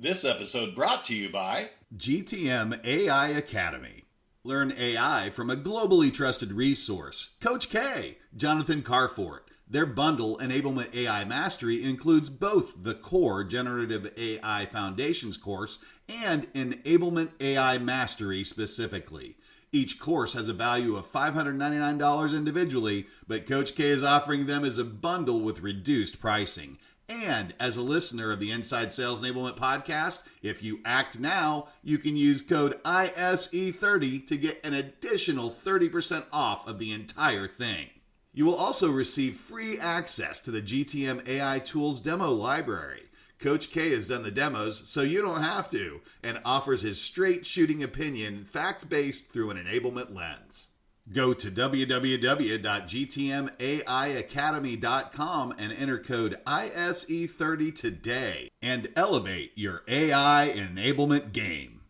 This episode brought to you by GTM AI Academy. Learn AI from a globally trusted resource. Coach K, Jonathan Carfort. Their bundle, Enablement AI Mastery, includes both the core Generative AI Foundations course and Enablement AI Mastery specifically. Each course has a value of $599 individually, but Coach K is offering them as a bundle with reduced pricing. And as a listener of the Inside Sales Enablement podcast, if you act now, you can use code ISE30 to get an additional 30% off of the entire thing. You will also receive free access to the GTM AI Tools demo library. Coach K has done the demos, so you don't have to, and offers his straight shooting opinion, fact-based through an enablement lens. Go to www.gtmaiacademy.com and enter code ISE30 today and elevate your AI enablement game.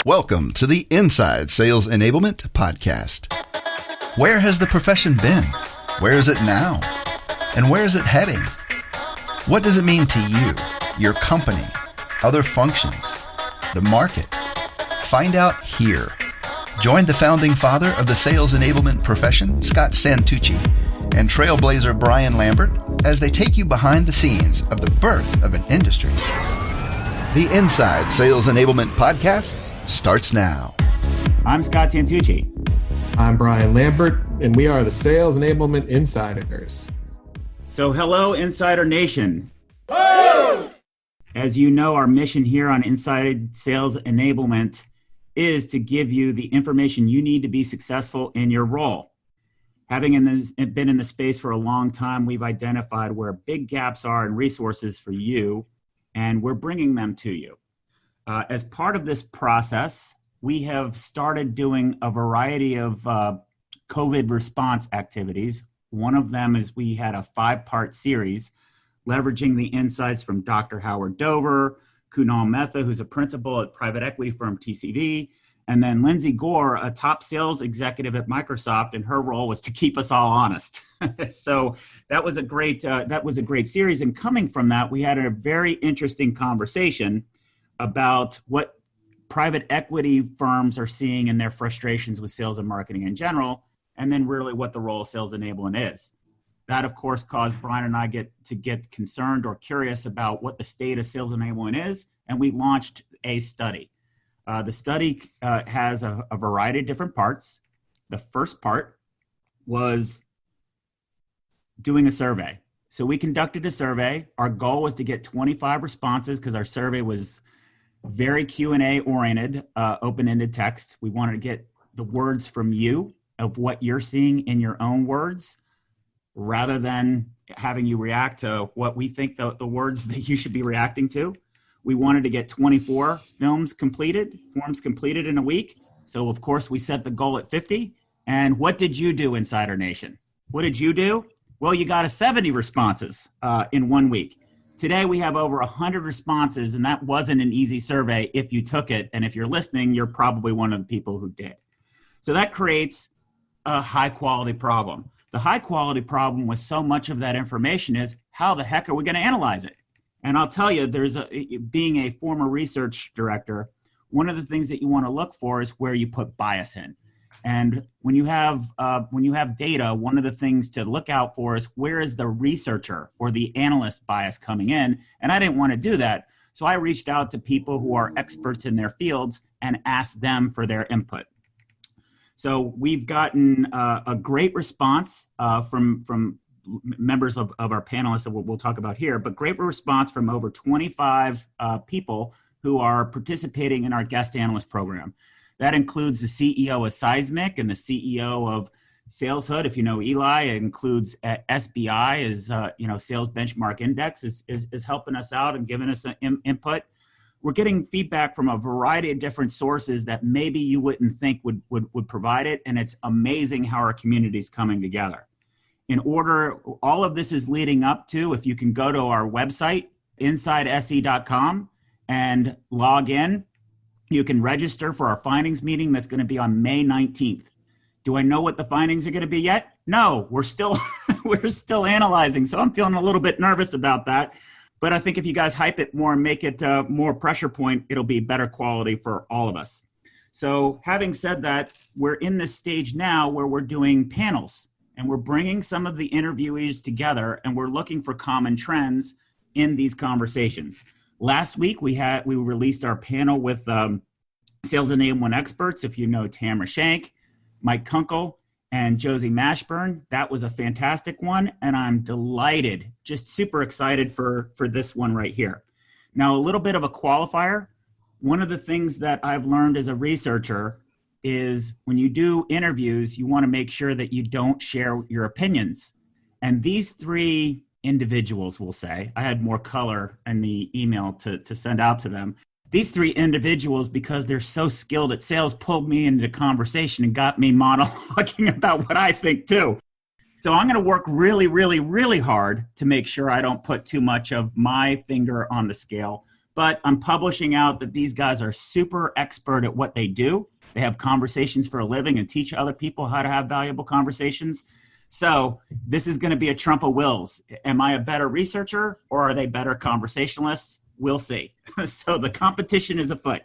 Welcome to the Inside Sales Enablement podcast. Where has the profession been? Where is it now? And where is it heading? What does it mean to you, your company, other functions, the market? Find out here. Join the founding father of the sales enablement profession, Scott Santucci, and trailblazer Brian Lambert as they take you behind the scenes of the birth of an industry. The Inside Sales Enablement podcast starts now. I'm Scott Santucci. I'm Brian Lambert, and we are the Sales Enablement Insiders. So hello, Insider Nation. Woo! As you know, our mission here on Inside Sales Enablement is to give you the information you need to be successful in your role. Having been in the space for a long time, we've identified where big gaps are in resources for you, and we're bringing them to you. As part of this process, we have started doing a variety of COVID response activities. One of them is we had a 5-part series leveraging the insights from Dr. Howard Dover, Kunal Mehta, who's a principal at private equity firm TCV, and then Lindsay Gore, a top sales executive at Microsoft, and her role was to keep us all honest. So that was a great series. And coming from that, we had a very interesting conversation about what private equity firms are seeing in their frustrations with sales and marketing in general, and then really what the role of sales enablement is. That, of course, caused Brian and I to get concerned or curious about what the state of sales enablement is, and we launched a study. The study has a variety of different parts. The first part was doing a survey. So we conducted a survey. Our goal was to get 25 responses because our survey was very Q&A oriented, open-ended text. We wanted to get the words from you of what you're seeing in your own words, rather than having you react to what we think the words that you should be reacting to. We wanted to get 24 forms completed in a week. So of course we set the goal at 50. And what did you do, Insider Nation? What did you do? Well, you got 70 responses in 1 week. Today we have over 100 responses, and that wasn't an easy survey if you took it. And if you're listening, you're probably one of the people who did. So that creates a high quality problem. The high quality problem with so much of that information is how the heck are we going to analyze it? And I'll tell you, being a former research director, one of the things that you want to look for is where you put bias in. And when you have data, one of the things to look out for is where is the researcher or the analyst bias coming in? And I didn't want to do that. So I reached out to people who are experts in their fields and asked them for their input. So we've gotten a great response from members of our panelists that we'll talk about here, but great response from over 25 people who are participating in our guest analyst program. That includes the CEO of Seismic and the CEO of SalesHood. If you know Eli, it includes SBI, Sales Benchmark Index is helping us out and giving us input. We're getting feedback from a variety of different sources that maybe you wouldn't think would provide it, and it's amazing how our community is coming together. All of this is leading up to, if you can go to our website, insidese.com, and log in, you can register for our findings meeting that's going to be on May 19th. Do I know what the findings are going to be yet? No, we're still analyzing, so I'm feeling a little bit nervous about that. But I think if you guys hype it more and make it more pressure point, it'll be better quality for all of us. So having said that, we're in this stage now where we're doing panels and we're bringing some of the interviewees together and we're looking for common trends in these conversations. Last week, we released our panel with sales enablement experts. If you know Tamara Shank, Mike Kunkel, and Josie Mashburn. That was a fantastic one, and I'm delighted, just super excited for this one right here. Now, a little bit of a qualifier. One of the things that I've learned as a researcher is when you do interviews, you want to make sure that you don't share your opinions. And these three individuals, will say, I had more color in the email to send out to them. These three individuals, because they're so skilled at sales, pulled me into conversation and got me monologuing about what I think too. So I'm going to work really, really, really hard to make sure I don't put too much of my finger on the scale. But I'm publishing out that these guys are super expert at what they do. They have conversations for a living and teach other people how to have valuable conversations. So this is going to be a trump of wills. Am I a better researcher or are they better conversationalists? We'll see. So the competition is afoot.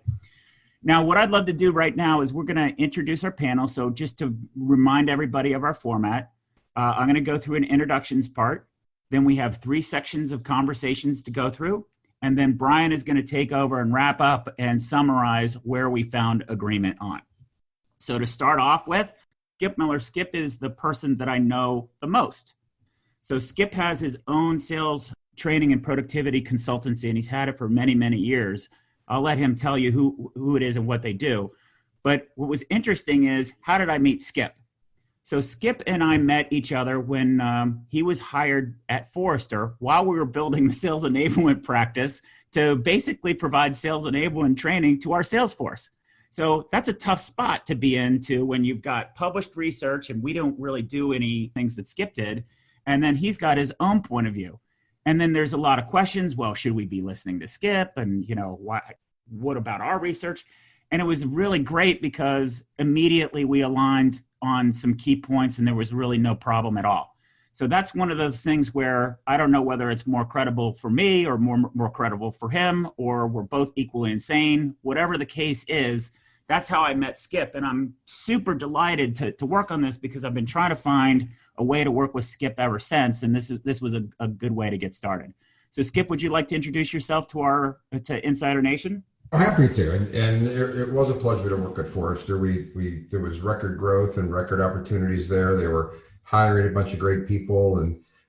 Now, what I'd love to do right now is we're going to introduce our panel. So just to remind everybody of our format, I'm going to go through an introductions part. Then we have 3 sections of conversations to go through. And then Brian is going to take over and wrap up and summarize where we found agreement on. So to start off with, Skip Miller. Skip is the person that I know the most. So Skip has his own sales training and productivity consultancy, and he's had it for many, many years. I'll let him tell you who it is and what they do. But what was interesting is, how did I meet Skip? So Skip and I met each other when he was hired at Forrester while we were building the sales enablement practice to basically provide sales enablement training to our sales force. So that's a tough spot to be into when you've got published research and we don't really do any things that Skip did. And then he's got his own point of view. And then there's a lot of questions. Well, should we be listening to Skip? And, what about our research? And it was really great because immediately we aligned on some key points and there was really no problem at all. So that's one of those things where I don't know whether it's more credible for me or more credible for him, or we're both equally insane. Whatever the case is, that's how I met Skip. And I'm super delighted to work on this because I've been trying to find a way to work with Skip ever since. And this was a good way to get started. So Skip, would you like to introduce yourself to Insider Nation? I'm happy to. And it was a pleasure to work at Forrester. There was record growth and record opportunities there. They were hiring a bunch of great people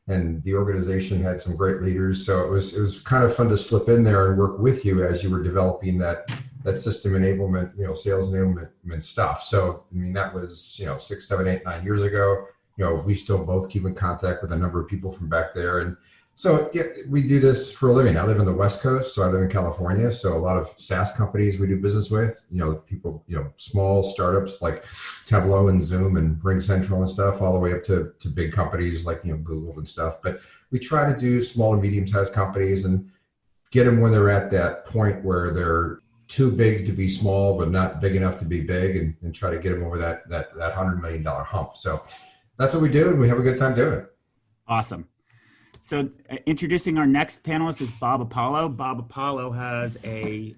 and the organization had some great leaders. So it was kind of fun to slip in there and work with you as you were developing that system enablement, sales enablement stuff. So, that was, 6, 7, 8, 9 years ago. We still both keep in contact with a number of people from back there. And so we do this for a living. I live on the West Coast, so I live in California. So a lot of SaaS companies we do business with, people, small startups like Tableau and Zoom and RingCentral and stuff, all the way up to big companies like, Google and stuff. But we try to do small and medium-sized companies and get them when they're at that point where they're too big to be small, but not big enough to be big, and try to get them over that $100 million hump. So that's what we do, and we have a good time doing it. Awesome. So introducing our next panelist is Bob Apollo. Bob Apollo has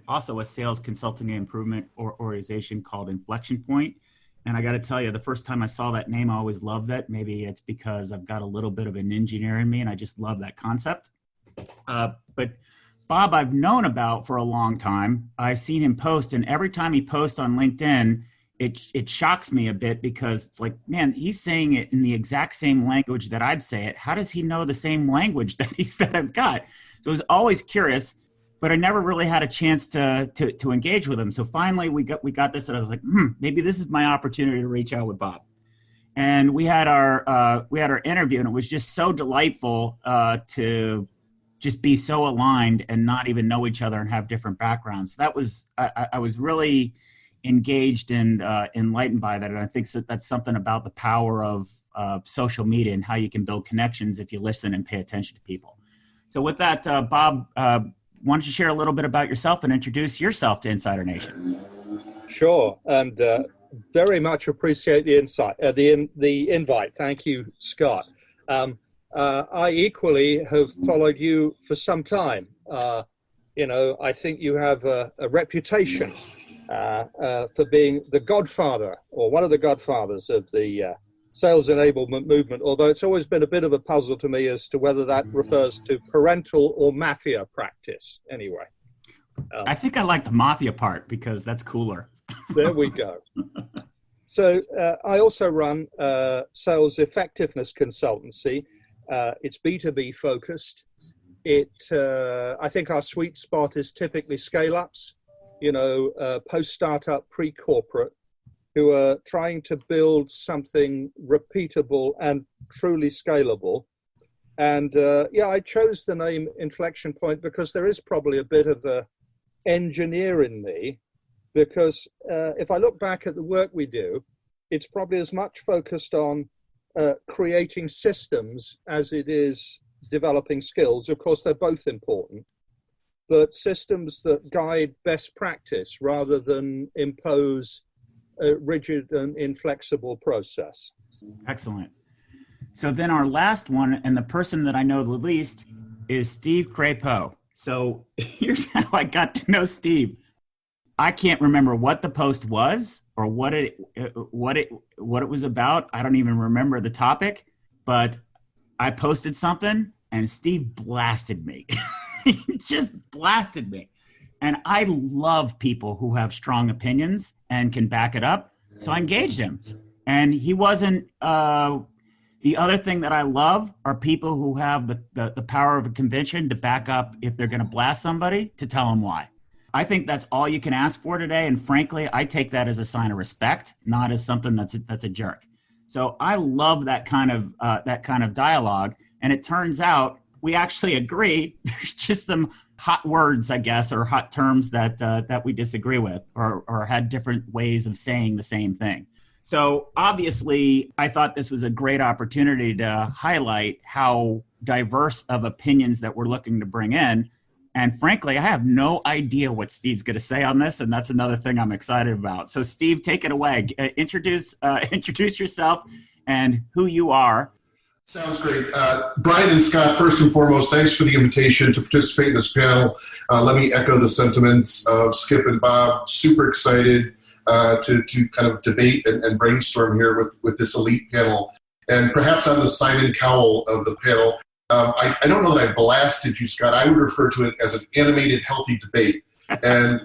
also a sales consulting and improvement organization called Inflection Point. And I got to tell you, the first time I saw that name, I always loved that. Maybe it's because I've got a little bit of an engineer in me and I just love that concept. But Bob, I've known about for a long time. I've seen him post, and every time he posts on LinkedIn, it shocks me a bit because it's like, man, he's saying it in the exact same language that I'd say it. How does he know the same language that I've got? So I was always curious, but I never really had a chance to engage with him. So finally we got this, and I was like, maybe this is my opportunity to reach out with Bob. And we had our interview, and it was just so delightful to just be so aligned and not even know each other and have different backgrounds. That was I was really engaged and enlightened by that. And I think that's something about the power of social media and how you can build connections if you listen and pay attention to people. So with that, Bob, why don't you share a little bit about yourself and introduce yourself to Insider Nation? Sure. And very much appreciate the invite. Thank you, Scott. I equally have followed you for some time. I think you have a reputation for being the godfather or one of the godfathers of the sales enablement movement, although it's always been a bit of a puzzle to me as to whether that refers to parental or mafia practice. Anyway. I think I like the mafia part because that's cooler. There we go. So I also run sales effectiveness consultancy. It's B2B focused. I think our sweet spot is typically scale-ups, post-startup, pre-corporate, who are trying to build something repeatable and truly scalable. And I chose the name Inflection Point because there is probably a bit of a engineer in me, because if I look back at the work we do, it's probably as much focused on creating systems as it is developing skills. Of course, they're both important, but systems that guide best practice rather than impose a rigid and inflexible process. Excellent. So then our last one, and the person that I know the least, is Steve Crapo. So here's how I got to know Steve. I can't remember what the post was or what it was about. I don't even remember the topic, but I posted something and Steve blasted me. He just blasted me. And I love people who have strong opinions and can back it up. So I engaged him. And he wasn't, the other thing that I love are people who have the power of a conviction to back up if they're going to blast somebody, to tell them why. I think that's all you can ask for today. And frankly, I take that as a sign of respect, not as something that's a jerk. So I love that kind of dialogue. And it turns out we actually agree. There's just some hot words, I guess, or hot terms that we disagree with, or had different ways of saying the same thing. So obviously, I thought this was a great opportunity to highlight how diverse of opinions that we're looking to bring in. And frankly, I have no idea what Steve's going to say on this, and that's another thing I'm excited about. So Steve, take it away. Introduce yourself and who you are. Sounds great. Brian and Scott, first and foremost, thanks for the invitation to participate in this panel. Let me echo the sentiments of Skip and Bob. Super excited to kind of debate and brainstorm here with this elite panel. And perhaps I'm the Simon Cowell of the panel. I don't know that I blasted you, Scott. I would refer to it as an animated, healthy debate. And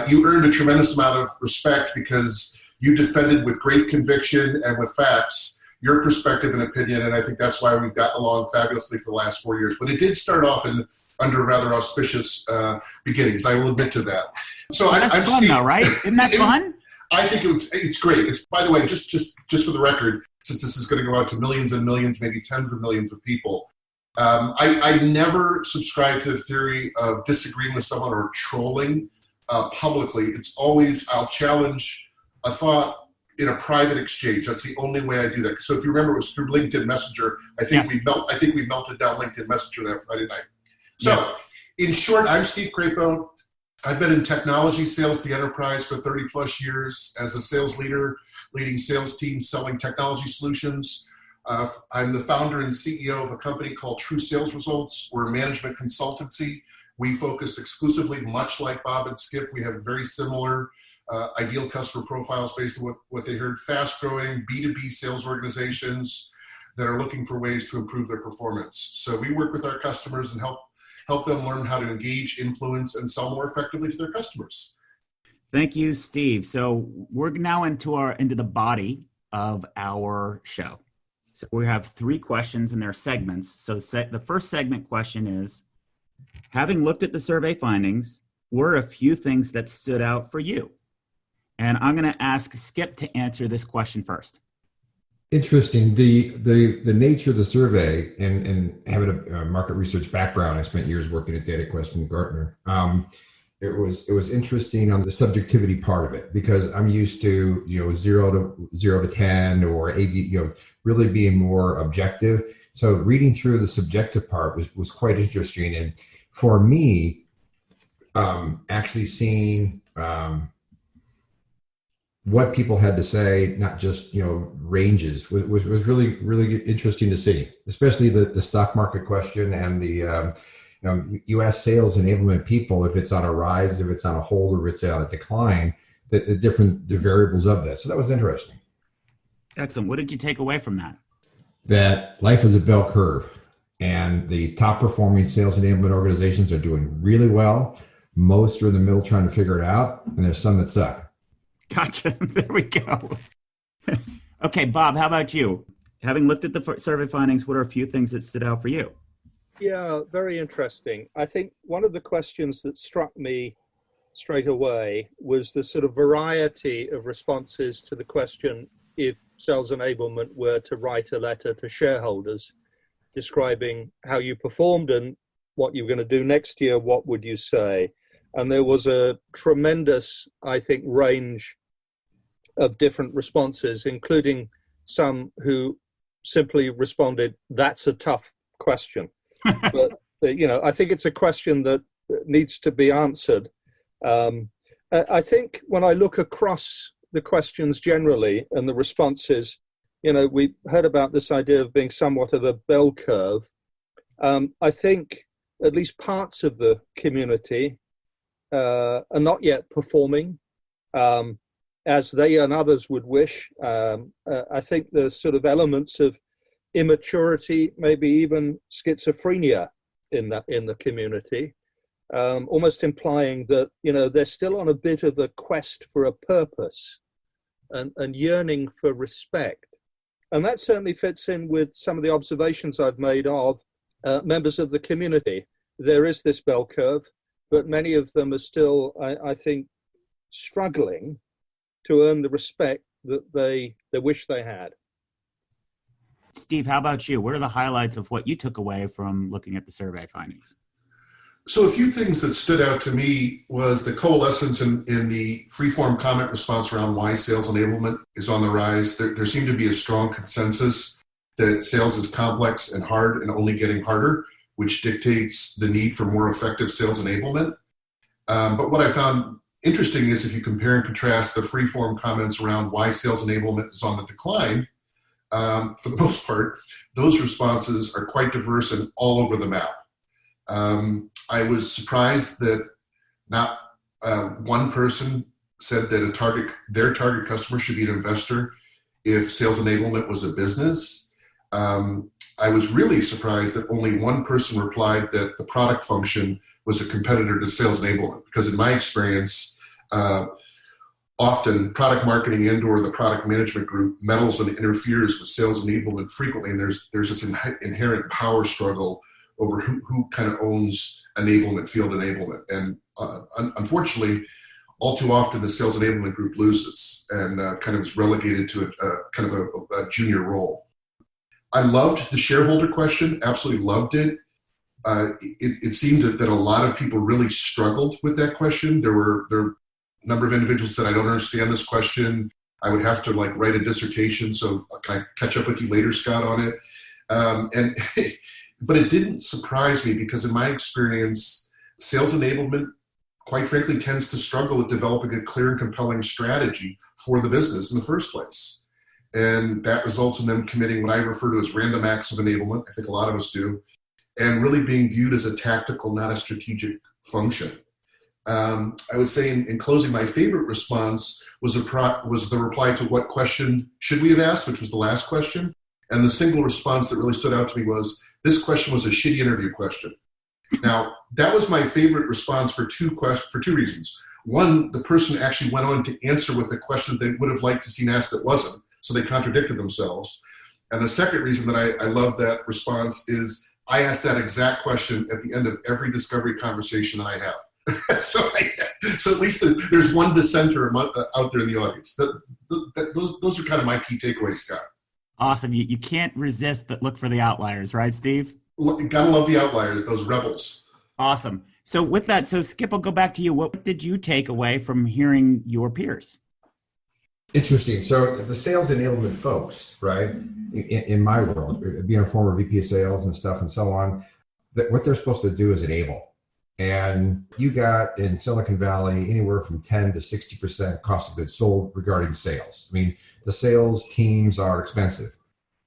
you earned a tremendous amount of respect because you defended with great conviction and with facts your perspective and opinion, and I think that's why we've gotten along fabulously for the last 4 years. But it did start off under rather auspicious beginnings. I will admit to that. So I'm fun, Steve, though, right? Isn't that fun? I think it's great. It's, by the way, just for the record, since this is going to go out to millions and millions, maybe tens of millions of people, I never subscribe to the theory of disagreeing with someone or trolling publicly. It's always, I'll challenge a thought in a private exchange. That's the only way I do that. So if you remember, it was through LinkedIn Messenger. I think we melted down LinkedIn Messenger that Friday night. So in short, I'm Steve Crapo. I've been in technology sales to the enterprise for 30 plus years as a sales leader, leading sales teams selling technology solutions. I'm the founder and CEO of a company called True Sales Results. We're a management consultancy. We focus exclusively, much like Bob and Skip. We have very similar ideal customer profiles based on what they heard, fast-growing B2B sales organizations that are looking for ways to improve their performance. So we work with our customers and help them learn how to engage, influence, and sell more effectively to their customers. Thank you, Steve. So we're now into the body of our show. So we have 3 questions in their segments. So the first segment question is, having looked at the survey findings, were a few things that stood out for you? And I'm going to ask Skip to answer this question first. Interesting. The nature of the survey, and having a market research background, I spent years working at DataQuest and Gartner. It was interesting on the subjectivity part of it, because I'm used to 0 to 10 or A/B, really being more objective. So reading through the subjective part was quite interesting, and for me, actually seeing what people had to say, not just, ranges, was really, really interesting to see, especially the stock market question and the, you ask sales enablement people if it's on a rise, if it's on a hold, or if it's on a decline, the variables of that. So that was interesting. Excellent. What did you take away from that? That life is a bell curve, and the top performing sales enablement organizations are doing really well. Most are in the middle trying to figure it out, and there's some that suck. Gotcha. There we go. Okay, Bob, how about you? Having looked at the survey findings, what are a few things that stood out for you? Yeah, very interesting. I think one of the questions that struck me straight away was the sort of variety of responses to the question, if sales enablement were to write a letter to shareholders describing how you performed and what you're going to do next year, what would you say? And there was a tremendous, I think, range of different responses, including some who simply responded, "That's a tough question." But, I think it's a question that needs to be answered. I think when I look across the questions generally and the responses, we heard about this idea of being somewhat of a bell curve. I think at least parts of the community are not yet performing as they and others would wish. I think there's sort of elements of immaturity, maybe even schizophrenia in the community, almost implying that they're still on a bit of a quest for a purpose and yearning for respect. And that certainly fits in with some of the observations I've made of members of the community. There is this bell curve, but many of them are still, I think, struggling to earn the respect that they wish they had. Steve, how about you? What are the highlights of what you took away from looking at the survey findings? So a few things that stood out to me was the coalescence in the free-form comment response around why sales enablement is on the rise. There seemed to be a strong consensus that sales is complex and hard and only getting harder, which dictates the need for more effective sales enablement. But what I found interesting is if you compare and contrast the free-form comments around why sales enablement is on the decline, for the most part, those responses are quite diverse and all over the map. I was surprised that not one person said that their target customer should be an investor if sales enablement was a business. I was really surprised that only one person replied that the product function was a competitor to sales enablement, because in my experience, often product marketing and/or the product management group meddles and interferes with sales enablement frequently, and there's this inherent power struggle over who kind of owns enablement, field enablement. And unfortunately, all too often the sales enablement group loses and kind of is relegated to a junior role. I loved the shareholder question, absolutely loved it. It seemed that a lot of people really struggled with that question. There were a number of individuals that said, "I don't understand this question. I would have to write a dissertation, so can I catch up with you later, Scott, on it?" But it didn't surprise me, because in my experience, sales enablement, quite frankly, tends to struggle with developing a clear and compelling strategy for the business in the first place. And that results in them committing what I refer to as random acts of enablement. I think a lot of us do, and really being viewed as a tactical, not a strategic function. I would say in closing, my favorite response was the reply to what question should we have asked, which was the last question. And the single response that really stood out to me was, this question was a shitty interview question. Now, that was my favorite response for two reasons. One, the person actually went on to answer with a question they would have liked to see asked that wasn't, so they contradicted themselves. And the second reason that I love that response is I ask that exact question at the end of every discovery conversation that I have. So at least there's one dissenter out there in the audience. Those are kind of my key takeaways, Scott. Awesome. You can't resist but look for the outliers, right, Steve? Gotta love the outliers, those rebels. Awesome. So with that, Skip, I'll go back to you. What did you take away from hearing your peers? Interesting. So the sales enablement folks, right, in my world, being a former VP of sales and stuff and so on, that what they're supposed to do is enable. And you got in Silicon Valley anywhere from 10 to 60% cost of goods sold regarding sales. I mean, the sales teams are expensive,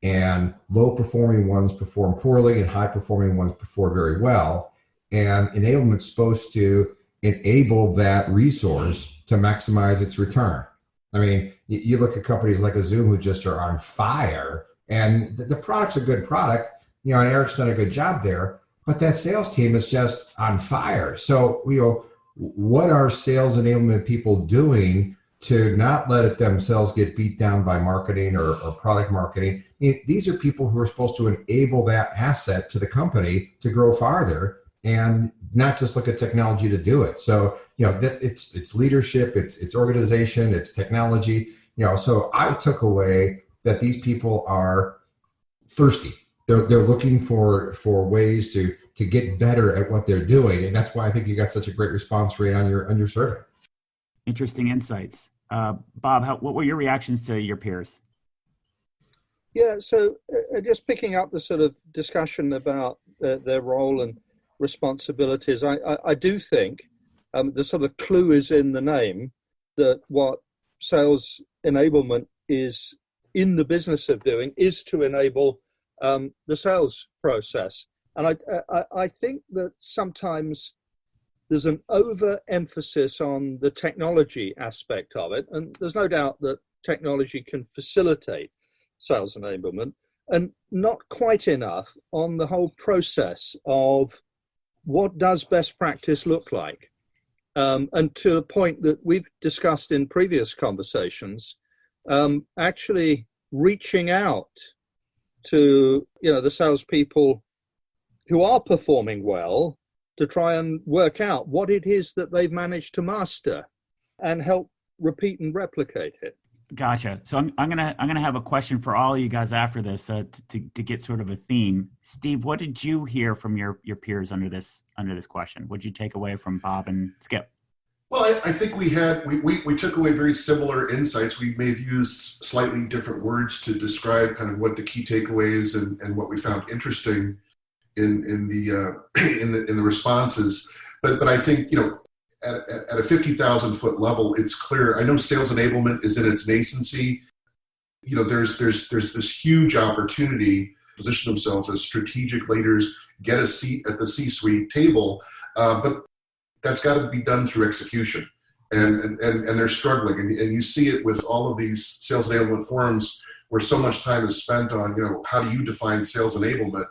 and low performing ones perform poorly and high performing ones perform very well. And enablement's supposed to enable that resource to maximize its return. I mean, you look at companies like a Zoom who just are on fire, and the product's a good product, and Eric's done a good job there, but that sales team is just on fire. So, what are sales enablement people doing to not let it themselves get beat down by marketing or product marketing? These are people who are supposed to enable that asset to the company to grow farther and not just look at technology to do it. So, it's leadership, it's organization, it's technology. So I took away that these people are thirsty. They're looking for ways to get better at what they're doing, and that's why I think you got such a great response rate on your survey. Interesting insights. Bob, what were your reactions to your peers? Yeah, so just picking up the sort of discussion about their role and responsibilities, I do think the sort of clue is in the name that what sales enablement is in the business of doing is to enable the sales process. And I think that sometimes there's an overemphasis on the technology aspect of it. And there's no doubt that technology can facilitate sales enablement, and not quite enough on the whole process of what does best practice look like. And to the point that we've discussed in previous conversations, actually reaching out to the salespeople who are performing well to try and work out what it is that they've managed to master and help repeat and replicate it. Gotcha. So I'm gonna have a question for all of you guys after this to get sort of a theme. Steve, what did you hear from your peers under this question? What did you take away from Bob and Skip? Well, I think we took away very similar insights. We may have used slightly different words to describe kind of what the key takeaways and what we found interesting in the responses. But I think at a 50,000 foot level, it's clear. I know sales enablement is in its nascency. There's this huge opportunity to position themselves as strategic leaders, get a seat at the C-suite table, but that's got to be done through execution, and they're struggling, and you see it with all of these sales enablement forums where so much time is spent on how do you define sales enablement,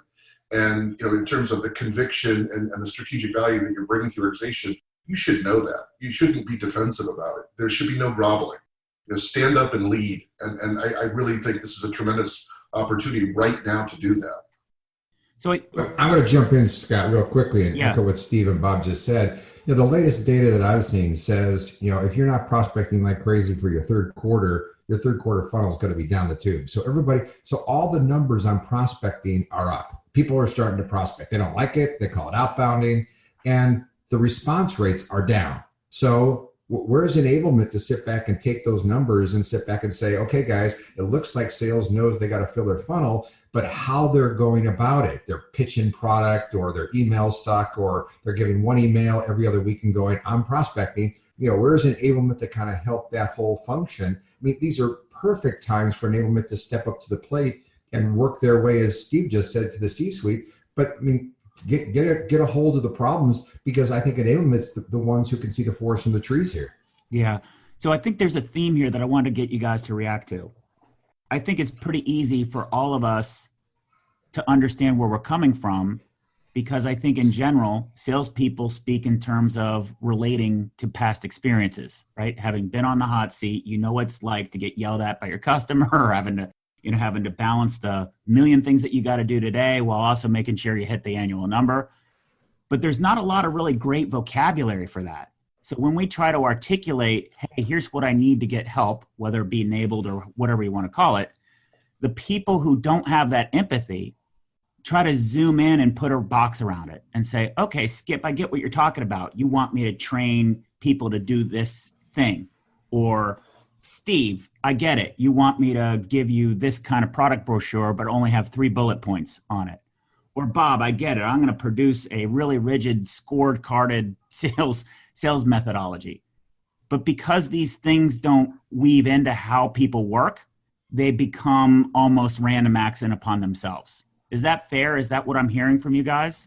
and in terms of the conviction and the strategic value that you're bringing to your organization. You should know that. You shouldn't be defensive about it. There should be no groveling. Stand up and lead. And I really think this is a tremendous opportunity right now to do that. So I'm going to jump in, Scott, real quickly and echo what Steve and Bob just said. The latest data that I've seen says, if you're not prospecting like crazy for your third quarter funnel is going to be down the tube. So all the numbers on prospecting are up. People are starting to prospect. They don't like it. They call it outbounding. And the response rates are down. So where's enablement to sit back and take those numbers and sit back and say, okay, guys, it looks like sales knows they got to fill their funnel, but how they're going about it, they're pitching product or their emails suck or they're giving one email every other week and going, I'm prospecting. Where's enablement to kind of help that whole function? I mean, these are perfect times for enablement to step up to the plate and work their way, as Steve just said, to the C-suite. But I mean, get a hold of the problems, because I think enablement's the ones who can see the forest from the trees here. Yeah. So I think there's a theme here that I want to get you guys to react to. I think it's pretty easy for all of us to understand where we're coming from, because I think in general, salespeople speak in terms of relating to past experiences, right? Having been on the hot seat, what it's like to get yelled at by your customer, or having to balance the million things that you got to do today while also making sure you hit the annual number. But there's not a lot of really great vocabulary for that. So when we try to articulate, hey, here's what I need to get help, whether it be enabled or whatever you want to call it, the people who don't have that empathy try to zoom in and put a box around it and say, okay, Skip, I get what you're talking about. You want me to train people to do this thing. Or Steve, I get it. You want me to give you this kind of product brochure, but only have 3 bullet points on it. or Bob, I get it. I'm going to produce a really rigid, scored, carded sales methodology. But because these things don't weave into how people work, they become almost random acts upon themselves. Is that fair? Is that what I'm hearing from you guys?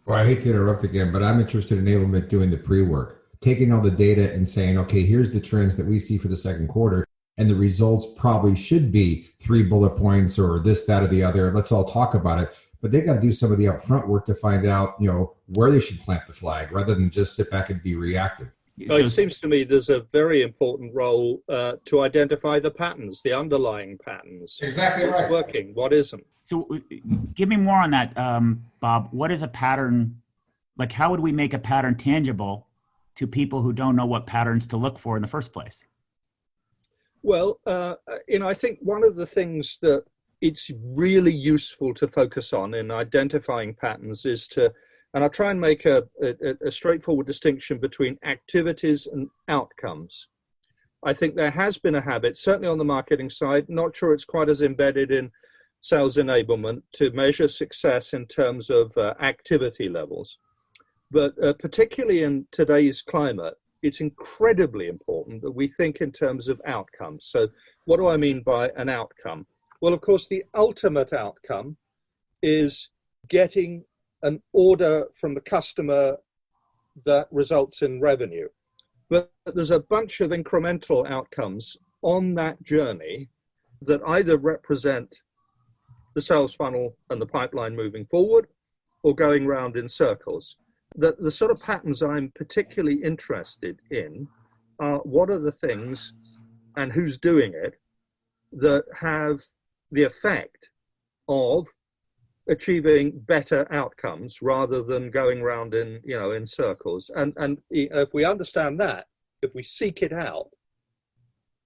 Well, I hate to interrupt again, but I'm interested in enablement doing the pre-work, taking all the data and saying, okay, here's the trends that we see for the second quarter. And the results probably should be 3 bullet points or this, that, or the other. Let's all talk about it. But they got to do some of the upfront work to find out, where they should plant the flag rather than just sit back and be reactive. Well, it seems to me there's a very important role to identify the patterns, the underlying patterns. Exactly right. What's working, what isn't. So give me more on that, Bob. What is a pattern? Like, how would we make a pattern tangible to people who don't know what patterns to look for in the first place? Well, I think one of the things that it's really useful to focus on in identifying patterns is and I'll try and make a straightforward distinction between activities and outcomes. I think there has been a habit, certainly on the marketing side, not sure it's quite as embedded in sales enablement, to measure success in terms of activity levels. But particularly in today's climate, it's incredibly important that we think in terms of outcomes. So what do I mean by an outcome? Well, of course, the ultimate outcome is getting an order from the customer that results in revenue. But there's a bunch of incremental outcomes on that journey that either represent the sales funnel and the pipeline moving forward or going round in circles. The sort of patterns I'm particularly interested in are what are the things and who's doing it that have the effect of achieving better outcomes rather than going round in circles. And if we understand that, if we seek it out,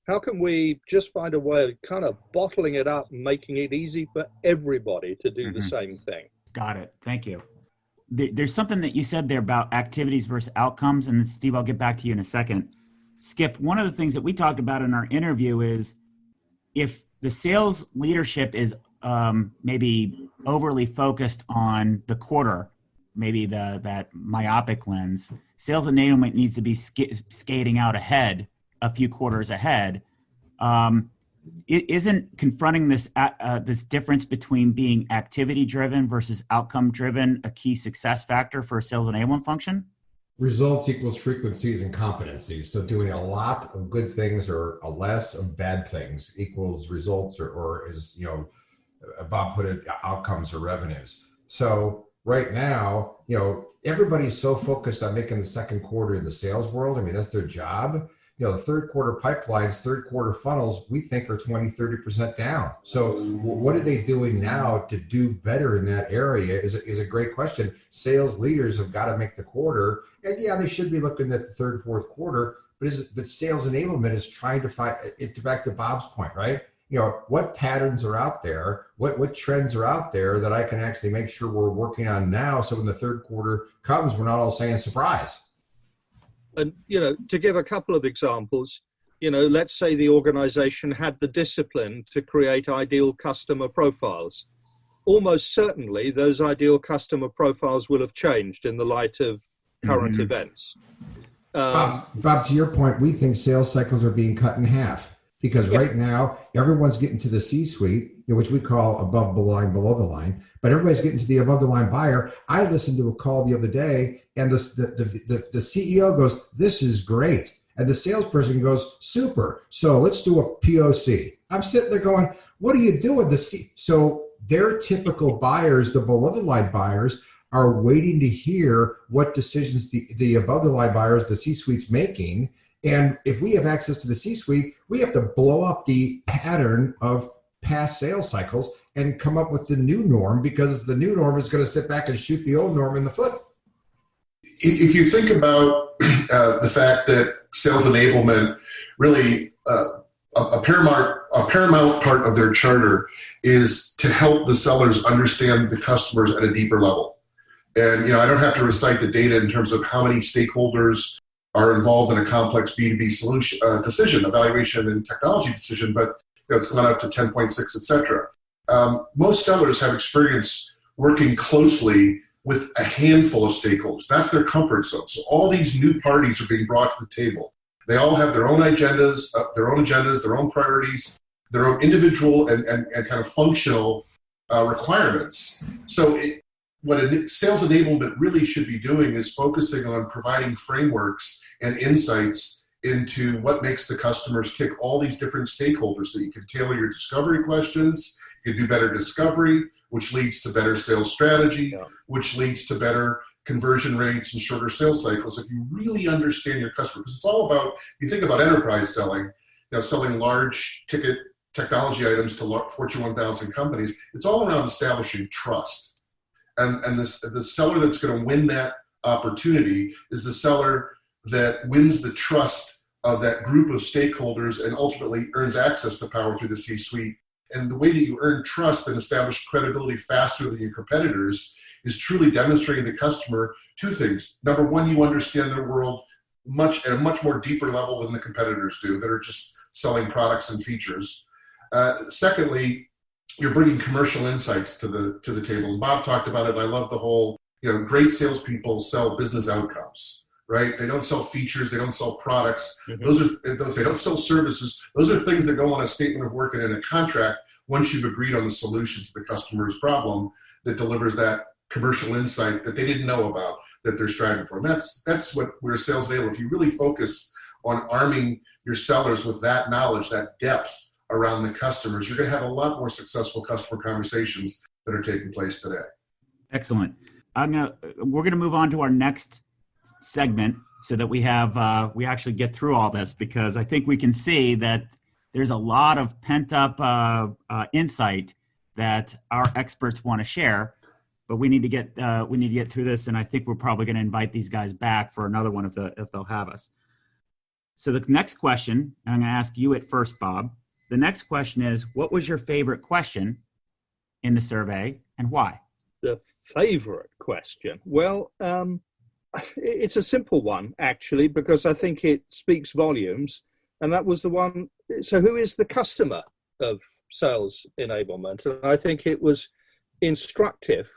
how can we just find a way of kind of bottling it up and making it easy for everybody to do the same thing? Got it. Thank you. There's something that you said there about activities versus outcomes. And Steve, I'll get back to you in a second. Skip, one of the things that we talked about in our interview is if the sales leadership is maybe overly focused on the quarter, maybe that myopic lens, sales enablement needs to be skating out ahead, a few quarters ahead. Isn't confronting this difference between being activity driven versus outcome driven a key success factor for a sales enablement function? Results equals frequencies and competencies. So doing a lot of good things or a less of bad things equals results or as Bob put it, outcomes or revenues. So right now, everybody's so focused on making the second quarter in the sales world. I mean, that's their job. The third quarter pipelines, third quarter funnels, we think are 20, 30% down. So what are they doing now to do better in that area is a great question. Sales leaders have got to make the quarter. And yeah, they should be looking at the third, fourth quarter, but sales enablement is trying to find it back to Bob's point, right? What patterns are out there? What trends are out there that I can actually make sure we're working on now? So when the third quarter comes, we're not all saying surprise. And, to give a couple of examples, let's say the organization had the discipline to create ideal customer profiles. Almost certainly those ideal customer profiles will have changed in the light of current events. Bob, to your point, we think sales cycles are being cut in half because right now everyone's getting to the C-suite, which we call above the line, below the line, but everybody's getting to the above the line buyer. I listened to a call the other day and the CEO goes, "This is great." And the salesperson goes, "Super. So let's do a POC." I'm sitting there going, "What are you doing?" So their typical buyers, the below the line buyers, are waiting to hear what decisions the above the line buyers, the C-suite's making. And if we have access to the C-suite, we have to blow up the pattern of past sales cycles and come up with the new norm, because the new norm is going to sit back and shoot the old norm in the foot. If you think about the fact that sales enablement really a paramount part of their charter is to help the sellers understand the customers at a deeper level. And I don't have to recite the data in terms of how many stakeholders are involved in a complex B2B solution decision, evaluation and technology decision, but it's gone up to 10.6, et cetera. Most sellers have experience working closely with a handful of stakeholders. That's their comfort zone. So all these new parties are being brought to the table. They all have their own agendas, their own priorities, their own individual and kind of functional requirements. So what a sales enablement really should be doing is focusing on providing frameworks and insights into what makes the customers tick, all these different stakeholders, so you can tailor your discovery questions, you can do better discovery, which leads to better sales strategy, which leads to better conversion rates and shorter sales cycles. If you really understand your customer, because it's all about, you think about enterprise selling, selling large ticket technology items to Fortune 1000 companies, it's all around establishing trust. And the seller that's going to win that opportunity is the seller that wins the trust of that group of stakeholders and ultimately earns access to power through the C-suite. And the way that you earn trust and establish credibility faster than your competitors is truly demonstrating to the customer two things. Number one, you understand their world at a much more deeper level than the competitors do that are just selling products and features. Secondly, you're bringing commercial insights to the table. And Bob talked about it. I love the whole, great salespeople sell business outcomes, right? They don't sell features. They don't sell products. Mm-hmm. They don't sell services. Those are things that go on a statement of work and in a contract once you've agreed on the solution to the customer's problem that delivers that commercial insight that they didn't know about that they're striving for. And that's what we're sales enablement. If you really focus on arming your sellers with that knowledge, that depth around the customers, you're going to have a lot more successful customer conversations that are taking place today. Excellent. We're going to move on to our next segment so that we actually get through all this, because I think we can see that there's a lot of pent up insight that our experts want to share, but we need to get through this. And I think we're probably going to invite these guys back for another one if they'll have us. So the next question, I'm going to ask you at first, Bob. The next question is, what was your favorite question in the survey and why? The favorite question? Well, it's a simple one, actually, because I think it speaks volumes. And that was the one. So who is the customer of sales enablement? And I think it was instructive.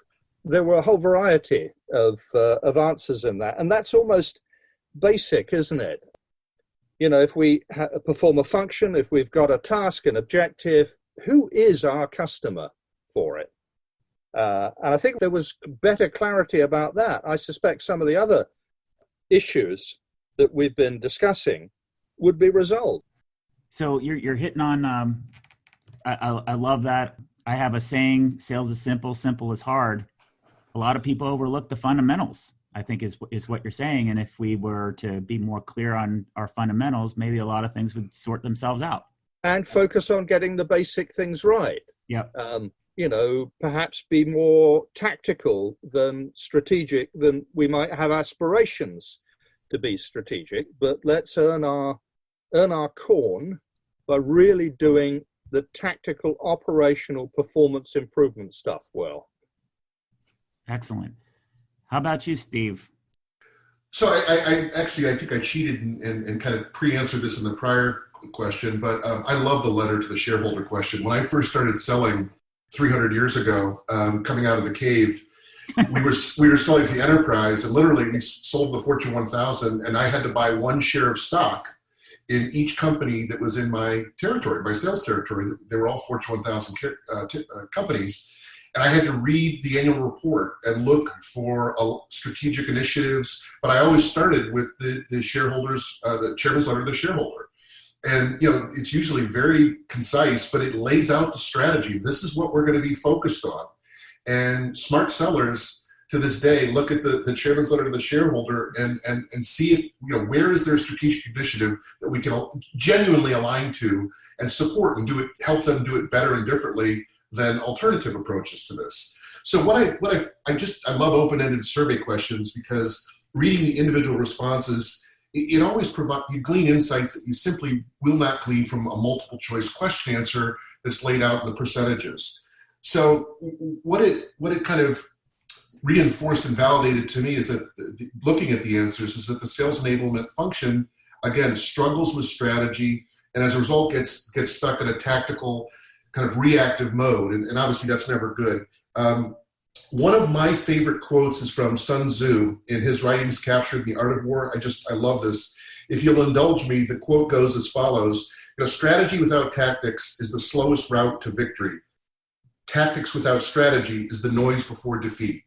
There were a whole variety of answers in that. And that's almost basic, isn't it? If we perform a function, if we've got a task, an objective, who is our customer for it? And I think there was better clarity about that. I suspect some of the other issues that we've been discussing would be resolved. So you're hitting on, I love that. I have a saying, sales is simple, simple is hard. A lot of people overlook the fundamentals, I think is what you're saying. And if we were to be more clear on our fundamentals, maybe a lot of things would sort themselves out. And focus on getting the basic things right. Yep. Perhaps be more tactical than strategic, than we might have aspirations to be strategic. But let's earn our corn by really doing the tactical, operational performance improvement stuff well. Excellent. How about you, Steve? So I think I cheated and kind of pre-answered this in the prior question, but I love the letter to the shareholder question. When I first started selling 300 years ago, coming out of the cave, we were selling to the enterprise, and literally we sold the Fortune 1000, and I had to buy one share of stock in each company that was in my territory, my sales territory. They were all Fortune 1000 companies. And I had to read the annual report and look for strategic initiatives. But I always started with the shareholders, the chairman's letter to the shareholder. And, it's usually very concise, but it lays out the strategy. This is what we're going to be focused on. And smart sellers to this day look at the chairman's letter to the shareholder and see, where is their strategic initiative that we can genuinely align to and support and help them do it better and differently than alternative approaches to this. So I love open-ended survey questions, because reading the individual responses, it always you glean insights that you simply will not glean from a multiple choice question answer that's laid out in the percentages. So what it kind of reinforced and validated to me is that looking at the answers is that the sales enablement function, again, struggles with strategy, and as a result gets stuck in a tactical kind of reactive mode, and obviously that's never good. One of my favorite quotes is from Sun Tzu in his writings Captured the Art of War. I love this. If you'll indulge me, the quote goes as follows. Strategy without tactics is the slowest route to victory. Tactics without strategy is the noise before defeat.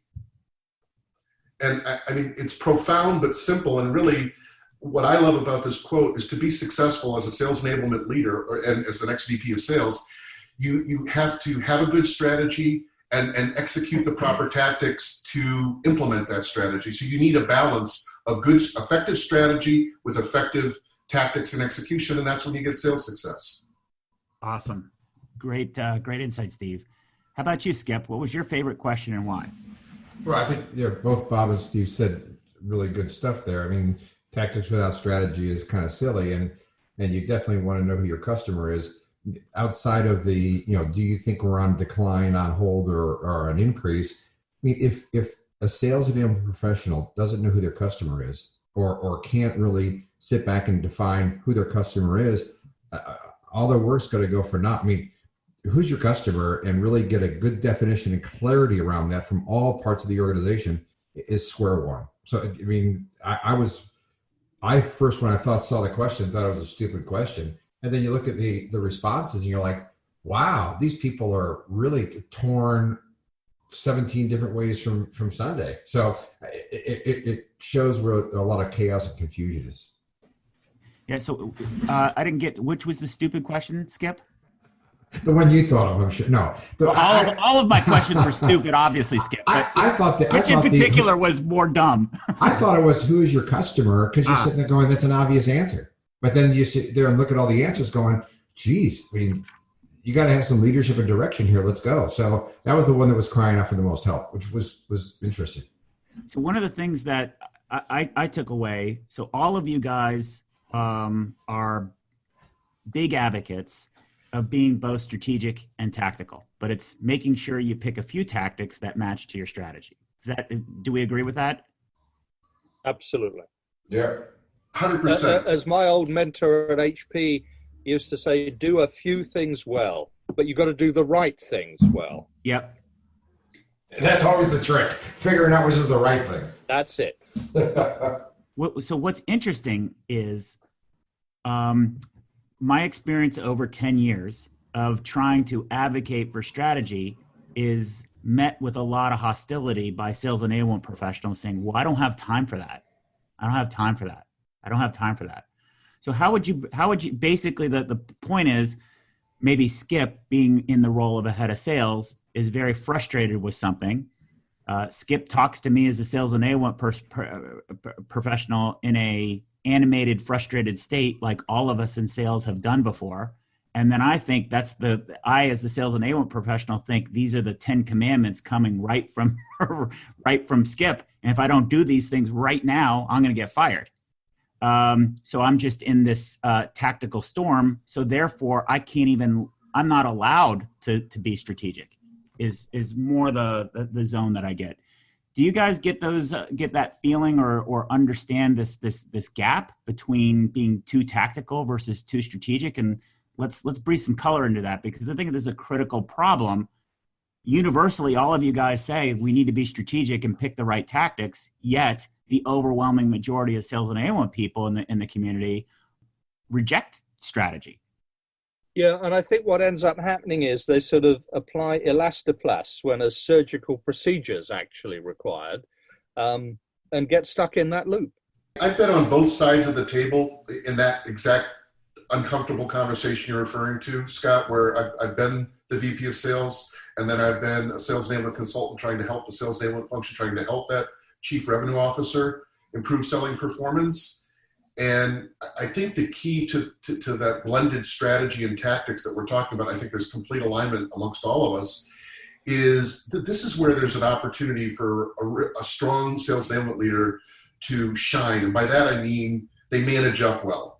And I mean, it's profound but simple. And really, what I love about this quote is to be successful as a sales enablement leader and as an ex-VP of sales, you have to have a good strategy and execute the proper tactics to implement that strategy. So you need a balance of good, effective strategy with effective tactics and execution, and that's when you get sales success. Awesome. Great insight, Steve. How about you, Skip? What was your favorite question and why? Well, I think both Bob and Steve said really good stuff there. I mean, tactics without strategy is kind of silly, and you definitely want to know who your customer is. Outside of the, do you think we're on decline, on hold, or an increase? I mean, if a sales enablement professional doesn't know who their customer is, or can't really sit back and define who their customer is, all their work's going to go for naught. I mean, who's your customer, and really get a good definition and clarity around that from all parts of the organization is square one. So, I mean, I first, when I saw the question, thought it was a stupid question. And then you look at the responses and you're like, wow, these people are really torn 17 different ways from Sunday. So it shows where a lot of chaos and confusion is. Yeah, so I didn't get, which was the stupid question, Skip? The one you thought of, I'm sure. No. All of my questions were stupid, obviously, Skip. I thought that. Which in particular was more dumb? I thought it was, who is your customer? Because you're sitting there going, that's an obvious answer. But then you sit there and look at all the answers going, geez, I mean, you got to have some leadership and direction here. Let's go. So that was the one that was crying out for the most help, which was interesting. So one of the things that I took away, so all of you guys are big advocates of being both strategic and tactical, but it's making sure you pick a few tactics that match to your strategy. Do we agree with that? Absolutely. Yeah. 100%. As my old mentor at HP used to say, do a few things well, but you've got to do the right things well. Yep. And that's always the trick, figuring out which is the right thing. That's it. So what's interesting is my experience over 10 years of trying to advocate for strategy is met with a lot of hostility by sales enablement professionals saying, well, I don't have time for that. I don't have time for that. I don't have time for that. So how would you basically, the point is, maybe Skip, being in the role of a head of sales, is very frustrated with something. Skip talks to me as a sales enablement professional in a animated, frustrated state, like all of us in sales have done before. And then I think as the sales enablement professional, think these are the 10 commandments coming right from Skip. And if I don't do these things right now, I'm going to get fired. So I'm just in this tactical storm. So therefore I'm not allowed to be strategic is more the zone that I get. Do you guys get that feeling or understand this gap between being too tactical versus too strategic? And let's breathe some color into that, because I think this is a critical problem. Universally, all of you guys say we need to be strategic and pick the right tactics, yet the overwhelming majority of sales enablement people in the community reject strategy. Yeah, and I think what ends up happening is they sort of apply elastoplast when a surgical procedure is actually required, and get stuck in that loop. I've been on both sides of the table in that exact uncomfortable conversation you're referring to, Scott, where I've been the VP of sales, and then I've been a sales enablement consultant trying to help the sales enablement function, trying to help that chief revenue officer improve selling performance. And I think the key to that blended strategy and tactics that we're talking about, I think there's complete alignment amongst all of us, is that this is where there's an opportunity for a strong sales enablement leader to shine. And by that, I mean they manage up well.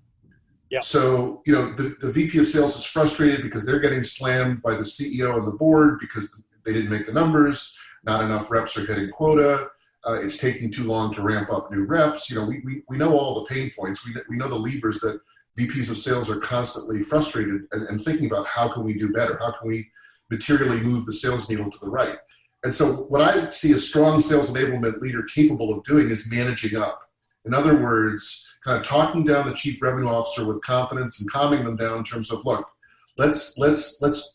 Yeah. So, the VP of sales is frustrated because they're getting slammed by the CEO and the board because they didn't make the numbers, not enough reps are hitting quota. It's taking too long to ramp up new reps. We know all the pain points. We know the levers that VPs of sales are constantly frustrated and thinking about how can we do better? How can we materially move the sales needle to the right? And so what I see a strong sales enablement leader capable of doing is managing up. In other words, kind of talking down the chief revenue officer with confidence and calming them down in terms of, look, let's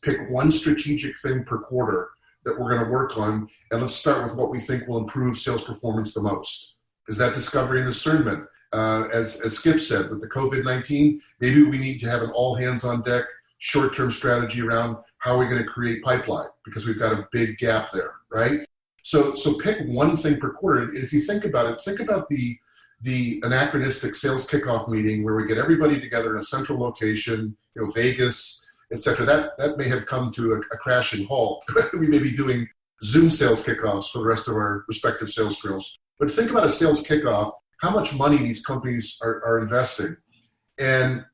pick one strategic thing per quarter that we're going to work on, and let's start with what we think will improve sales performance the most. Is that discovery and discernment? As Skip said, with the COVID-19, maybe we need to have an all hands on deck short-term strategy around how we're going to create pipeline, because we've got a big gap there, right? So pick one thing per quarter. And if you think about it, think about the anachronistic sales kickoff meeting where we get everybody together in a central location, Vegas, etc. That may have come to a crashing halt. We may be doing Zoom sales kickoffs for the rest of our respective sales drills. But think about a sales kickoff, how much money these companies are investing. And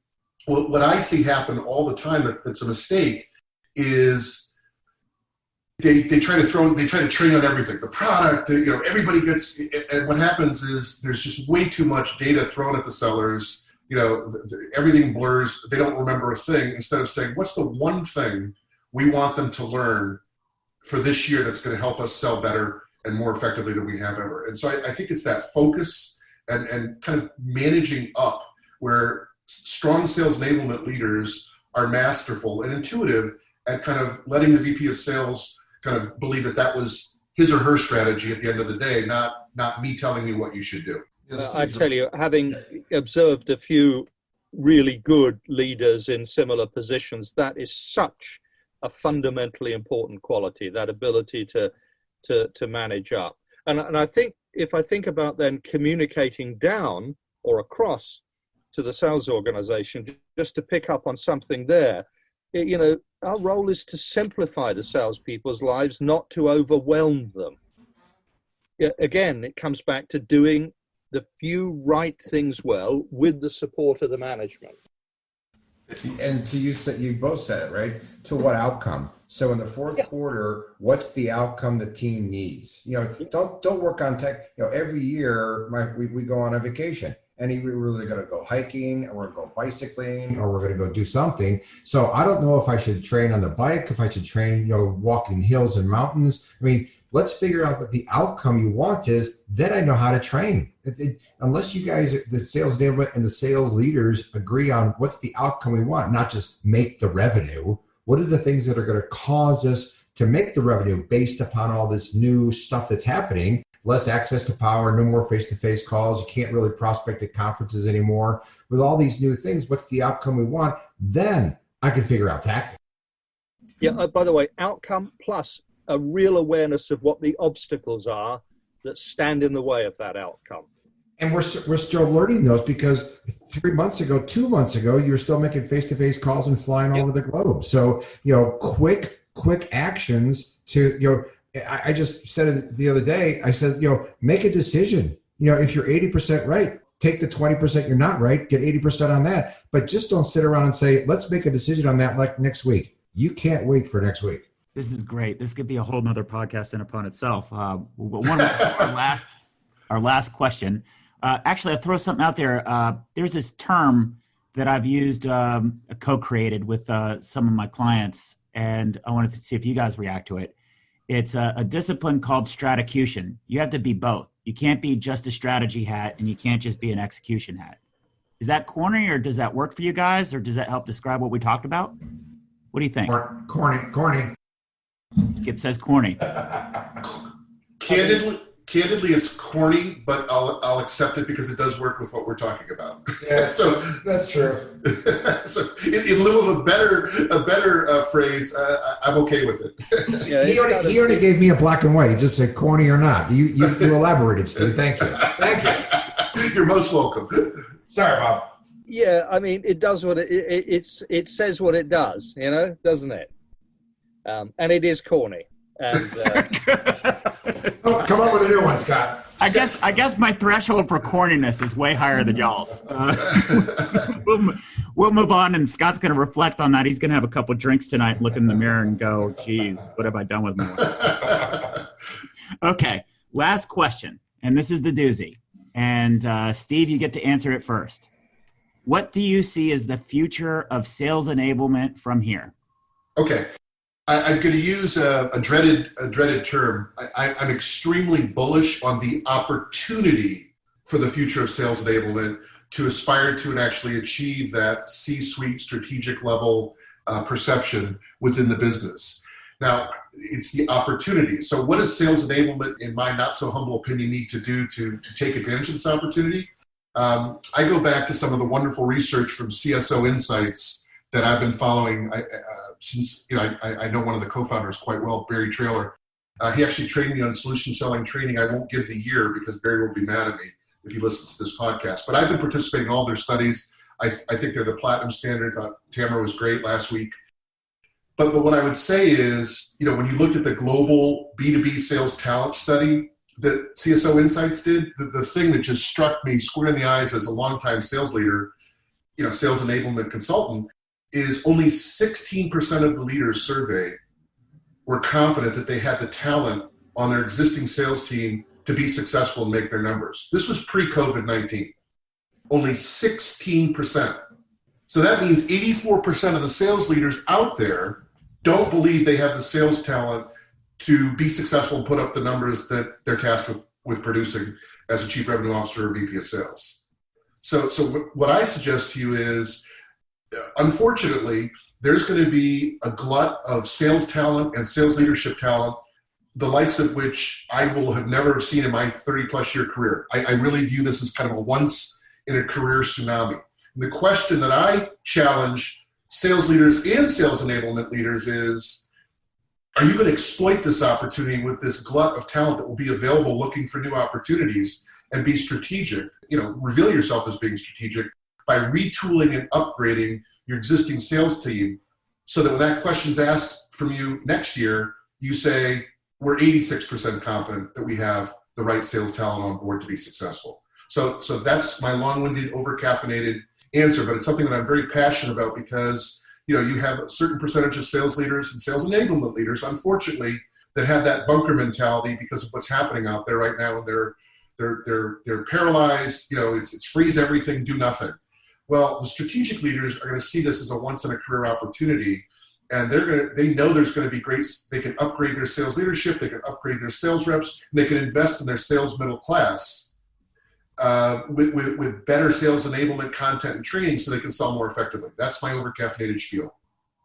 what I see happen all the time that's a mistake is they try to train on everything. The product, everybody gets, and what happens is there's just way too much data thrown at the sellers. Everything blurs. They don't remember a thing. Instead of saying, what's the one thing we want them to learn for this year that's going to help us sell better and more effectively than we have ever. And so I think it's that focus and kind of managing up where strong sales enablement leaders are masterful and intuitive at kind of letting the VP of sales kind of believe that was his or her strategy at the end of the day, not me telling you what you should do. I tell you, having observed a few really good leaders in similar positions, that is such a fundamentally important quality, that ability to manage up. And I think if I think about then communicating down or across to the sales organization, just to pick up on something there, our role is to simplify the salespeople's lives, not to overwhelm them. Again, it comes back to doing the few right things well with the support of the management. And you both said it, right? To what outcome? So in the fourth quarter, what's the outcome the team needs? Don't work on tech. Every year we go on a vacation. And we're really going to go hiking, or we're going to go bicycling, or we're going to go do something. So I don't know if I should train on the bike, if I should train, walking hills and mountains. I mean, let's figure out what the outcome you want is. Then I know how to train. Unless you guys, the sales enablement and the sales leaders, agree on what's the outcome we want, not just make the revenue. What are the things that are going to cause us to make the revenue based upon all this new stuff that's happening? Less access to power, no more face-to-face calls. You can't really prospect at conferences anymore. With all these new things, what's the outcome we want? Then I can figure out tactics. Yeah, by the way, outcome plus a real awareness of what the obstacles are that stand in the way of that outcome. And we're still learning those, because 3 months ago, 2 months ago, you were still making face-to-face calls and flying all over the globe. So, quick actions to, I just said it the other day. I said, make a decision. If you're 80% right, take the 20% you're not right, get 80% on that. But just don't sit around and say, let's make a decision on that like next week. You can't wait for next week. This is great. This could be a whole nother podcast in upon itself. Our last question. Actually, I'll throw something out there. There's this term that I've used, co-created with some of my clients, and I wanted to see if you guys react to it. It's a discipline called stratacution. You have to be both. You can't be just a strategy hat, and you can't just be an execution hat. Is that corny, or does that work for you guys, or does that help describe what we talked about? What do you think? Corny. Skip says corny. Candidly, it's corny, but I'll accept it because it does work with what we're talking about. Yeah, so that's true. So in lieu of a better phrase, I'm okay with it. Yeah, he only gave me a black and white. He just said corny or not. You elaborated, Steve. Thank you. You're most welcome. Sorry, Bob. Yeah, I mean, it does what it says what it does, doesn't it? And it is corny. And come up with a new one, Scott. I guess my threshold for corniness is way higher than y'all's. We'll move on, and Scott's going to reflect on that. He's going to have a couple drinks tonight, look in the mirror, and go, "Geez, what have I done with my life?" Okay, last question, and this is the doozy. And Steve, you get to answer it first. What do you see as the future of sales enablement from here? Okay. I'm going to use a dreaded term. I'm extremely bullish on the opportunity for the future of sales enablement to aspire to and actually achieve that C-suite strategic level perception within the business. Now, it's the opportunity. So what does sales enablement, in my not so humble opinion, need to do to take advantage of this opportunity? I go back to some of the wonderful research from CSO Insights that I've been following since, I know one of the co-founders quite well, Barry Traylor. He actually trained me on solution selling training. I won't give the year because Barry will be mad at me if he listens to this podcast. But I've been participating in all their studies. I think they're the platinum standards. Tamara was great last week. But what I would say is, when you looked at the global B2B sales talent study that CSO Insights did, the thing that just struck me square in the eyes as a longtime sales leader, sales enablement consultant, is only 16% of the leaders surveyed were confident that they had the talent on their existing sales team to be successful and make their numbers. This was pre-COVID-19. Only 16%. So that means 84% of the sales leaders out there don't believe they have the sales talent to be successful and put up the numbers that they're tasked with producing as a chief revenue officer or VP of sales. So what I suggest to you is, unfortunately, there's going to be a glut of sales talent and sales leadership talent, the likes of which I will have never seen in my 30-plus year career. I really view this as kind of a once-in-a-career tsunami. And the question that I challenge sales leaders and sales enablement leaders is, are you going to exploit this opportunity with this glut of talent that will be available looking for new opportunities and be strategic, reveal yourself as being strategic by retooling and upgrading your existing sales team so that when that question's asked from you next year, you say, we're 86% confident that we have the right sales talent on board to be successful. So that's my long-winded, over-caffeinated answer, but it's something that I'm very passionate about because, you have a certain percentage of sales leaders and sales enablement leaders, unfortunately, that have that bunker mentality because of what's happening out there right now. And they're paralyzed, it's freeze everything, do nothing. Well, the strategic leaders are going to see this as a once-in-a-career opportunity, and they know there's going to be great. They can upgrade their sales leadership, they can upgrade their sales reps, and they can invest in their sales middle class with better sales enablement content and training, so they can sell more effectively. That's my over-caffeinated spiel.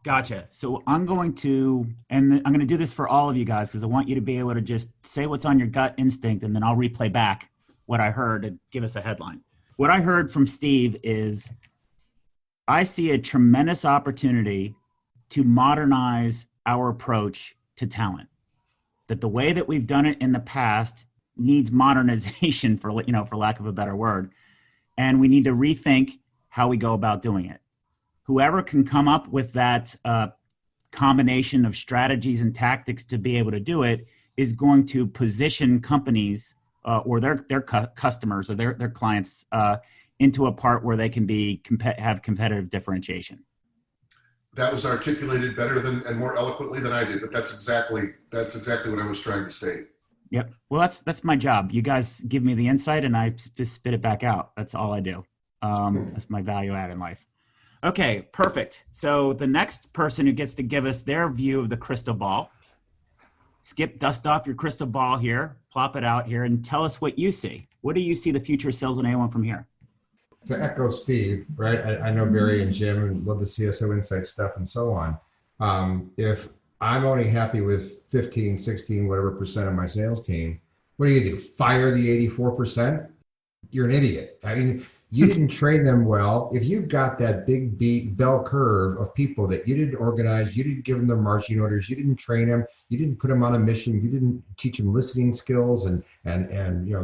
Gotcha. So I'm going to do this for all of you guys because I want you to be able to just say what's on your gut instinct, and then I'll replay back what I heard and give us a headline. What I heard from Steve is, I see a tremendous opportunity to modernize our approach to talent. That the way that we've done it in the past needs modernization, for lack of a better word, and we need to rethink how we go about doing it. Whoever can come up with that combination of strategies and tactics to be able to do it is going to position companies or their customers or their clients into a part where they can have competitive differentiation. That was articulated better and more eloquently than I did, but that's exactly what I was trying to state. Yep. Well, that's my job. You guys give me the insight and I just spit it back out. That's all I do. That's my value add in life. Okay, perfect. So the next person who gets to give us their view of the crystal ball, dust off your crystal ball here, plop it out here, and tell us what you see. What do you see the future of sales enablement from here? To echo Steve, right? I know Barry and Jim and love the CSO Insight stuff and so on. If I'm only happy with 15, 16, whatever percent of my sales team, what do? Fire the 84%? You're an idiot. I mean, you didn't train them well. If you've got that big bell curve of people that you didn't organize, you didn't give them their marching orders, you didn't train them, you didn't put them on a mission, you didn't teach them listening skills and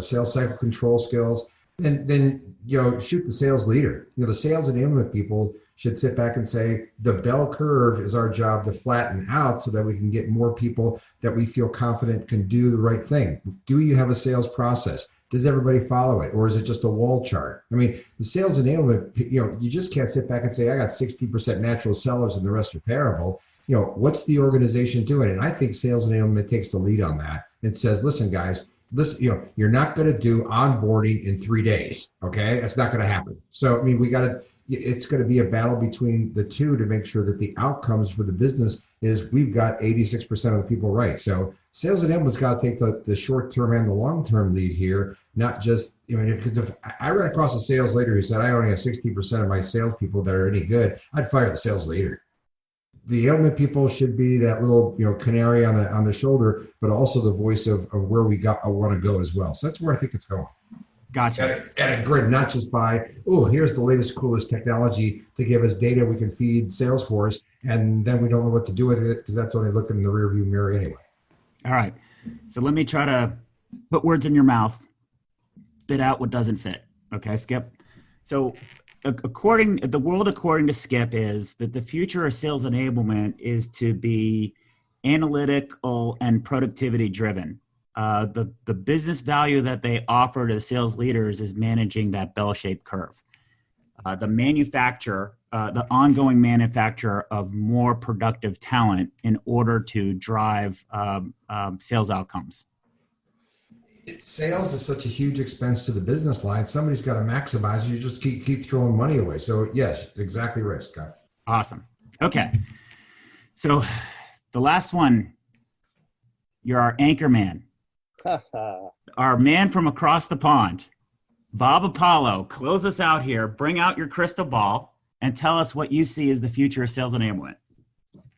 sales cycle control skills, then shoot the sales leader. The sales enablement people should sit back and say, the bell curve is our job to flatten out so that we can get more people that we feel confident can do the right thing. Do you have a sales process? Does everybody follow it? Or is it just a wall chart? I mean, the sales enablement, you just can't sit back and say, I got 60% natural sellers and the rest are terrible. What's the organization doing? And I think sales enablement takes the lead on that. It says, listen, guys, you're not going to do onboarding in 3 days. Okay. That's not going to happen. So, I mean, we got to, it's going to be a battle between the two to make sure that the outcomes for the business is we've got 86% of the people right. So sales enablement's got to take the short-term and the long-term lead here, not just, because if I ran across a sales leader who said, I only have 60% of my salespeople that are any good, I'd fire the sales leader. The enablement people should be that little, canary on the shoulder, but also the voice of where I want to go as well. So that's where I think it's going. Gotcha. At a grid, not just by, here's the latest, coolest technology to give us data we can feed Salesforce, and then we don't know what to do with it because that's only looking in the rearview mirror anyway. All right. So let me try to put words in your mouth, spit out what doesn't fit. Okay, Skip? So the world according to Skip is that the future of sales enablement is to be analytical and productivity driven. The business value that they offer to sales leaders is managing that bell-shaped curve. The ongoing manufacture of more productive talent in order to drive sales outcomes. Sales is such a huge expense to the business line. Somebody's got to maximize it. You just keep throwing money away. So yes, exactly right, Scott. Awesome. Okay. So the last one, you're our anchor man. Our man from across the pond, Bob Apollo, close us out here. Bring out your crystal ball and tell us what you see as the future of sales enablement.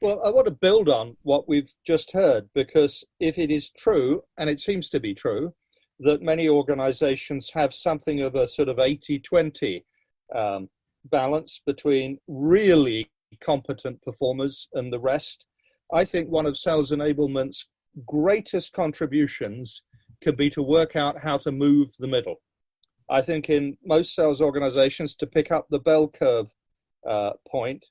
Well, I want to build on what we've just heard, because if it is true, and it seems to be true, that many organizations have something of a sort of 80-20 balance between really competent performers and the rest, I think one of sales enablement's greatest contributions can be to work out how to move the middle. I think in most sales organizations, to pick up the bell curve point,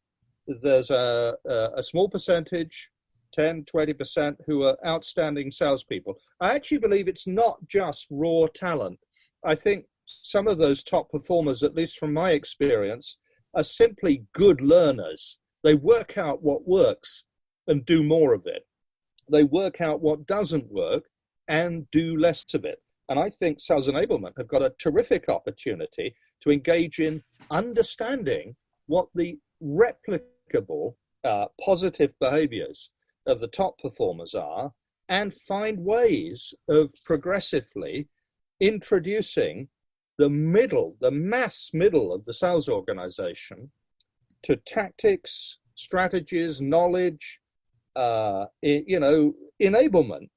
there's a small percentage, 10, 20%, who are outstanding salespeople. I actually believe it's not just raw talent. I think some of those top performers, at least from my experience, are simply good learners. They work out what works and do more of it. They work out what doesn't work and do less of it. And I think sales enablement have got a terrific opportunity to engage in understanding what the replicable positive behaviors of the top performers are, and find ways of progressively introducing the mass middle of the sales organization to tactics, strategies, knowledge, enablement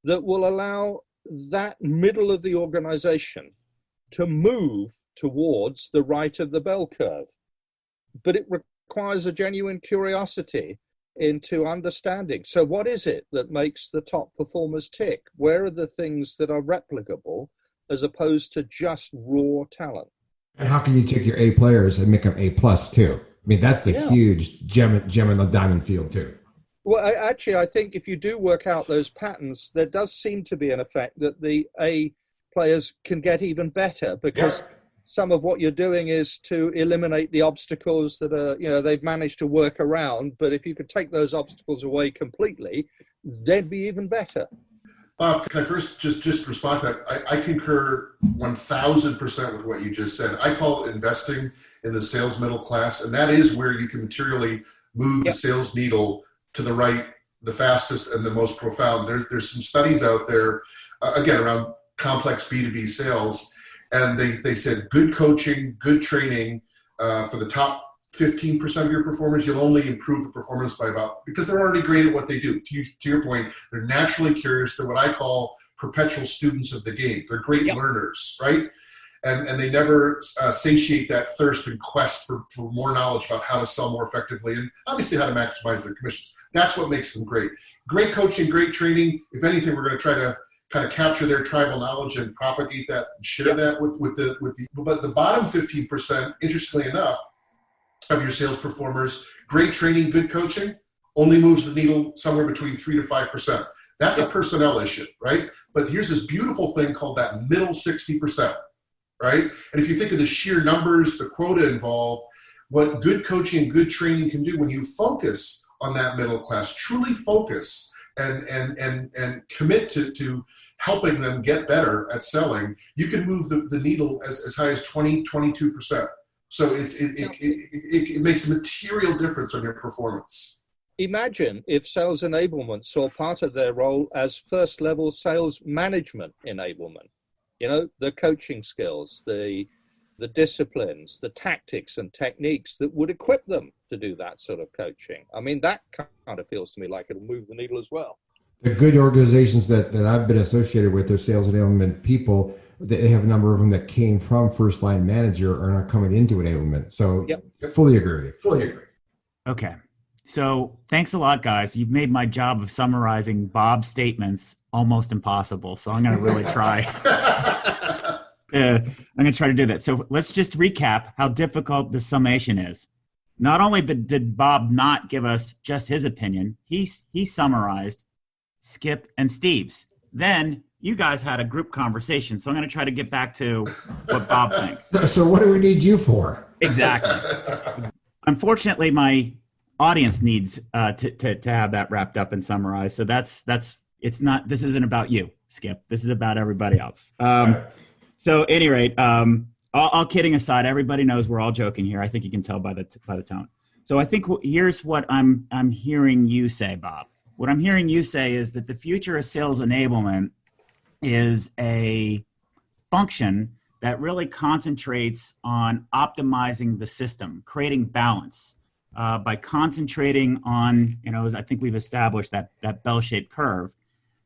that will allow that middle of the organization to move towards the right of the bell curve. But it requires a genuine curiosity into understanding. So what is it that makes the top performers tick? Where are the things that are replicable as opposed to just raw talent? And how can you take your A players and make them A plus too? I mean, that's a huge gem in the diamond field too. Well, I think if you do work out those patterns, there does seem to be an effect that the A players can get even better, because some of what you're doing is to eliminate the obstacles that are, they've managed to work around. But if you could take those obstacles away completely, they'd be even better. Bob, can I first just respond to that? I concur 1,000% with what you just said. I call it investing in the sales middle class, and that is where you can materially move the sales needle to the right, the fastest, and the most profound. There's some studies out there, again, around complex B2B sales, and they said good coaching, good training for the top 15% of your performers, you'll only improve the performance by because they're already great at what they do. To your point, they're naturally curious. They're what I call perpetual students of the game. They're great learners, right? And they never satiate that thirst and quest for more knowledge about how to sell more effectively and obviously how to maximize their commissions. That's what makes them great. Great coaching, great training. If anything, we're going to try to kind of capture their tribal knowledge and propagate that and share that but the bottom 15%, interestingly enough, of your sales performers, great training, good coaching, only moves the needle somewhere between 3 to 5%. That's a personnel issue, right? But here's this beautiful thing called that middle 60%, right? And if you think of the sheer numbers, the quota involved, what good coaching and good training can do when you focus on that middle class, truly focus and commit to helping them get better at selling, you can move the needle as high as 20, 22%. So it makes a material difference on your performance. Imagine if sales enablement saw part of their role as first level sales management enablement. You know, the coaching skills, the disciplines, the tactics and techniques that would equip them to do that sort of coaching. I mean, that kind of feels to me like it'll move the needle as well. The good organizations that I've been associated with, they're sales enablement people. They have a number of them that came from first line manager are not coming into enablement. So Yep. Fully agree. Okay. So thanks a lot, guys. You've made my job of summarizing Bob's statements almost impossible. So I'm going to really try. I'm going to try to do that. So let's just recap how difficult the summation is. Not only did Bob not give us just his opinion, he summarized Skip and Steve's. Then you guys had a group conversation. So I'm going to try to get back to what Bob thinks. So what do we need you for? Exactly. Unfortunately, my audience needs to have that wrapped up and summarized. So it's not, this isn't about you, Skip. This is about everybody else. So at any rate, all kidding aside, everybody knows we're all joking here. I think you can tell by the tone. So I think here's what I'm hearing you say, Bob. What I'm hearing you say is that the future of sales enablement is a function that really concentrates on optimizing the system, creating balance by concentrating on, I think we've established that bell-shaped curve,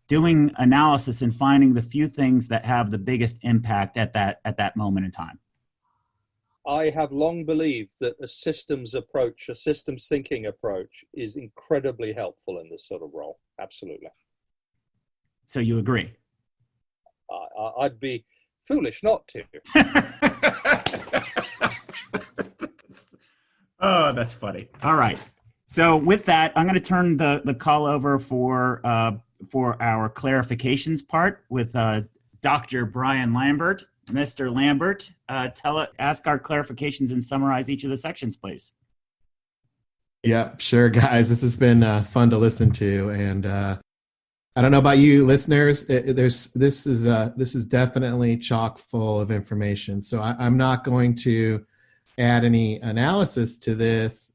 doing analysis and finding the few things that have the biggest impact at that moment in time. I have long believed that a systems approach, a systems thinking approach is incredibly helpful in this sort of role. Absolutely. So you agree? I'd be foolish not to. Oh, that's funny. All right. So with that, I'm going to turn the call over for our clarifications part with Dr. Brian Lambert. Mr. Lambert, ask our clarifications and summarize each of the sections, please. Yeah, sure, guys. This has been fun to listen to, and I don't know about you, listeners. This is definitely chock full of information. So I'm not going to add any analysis to this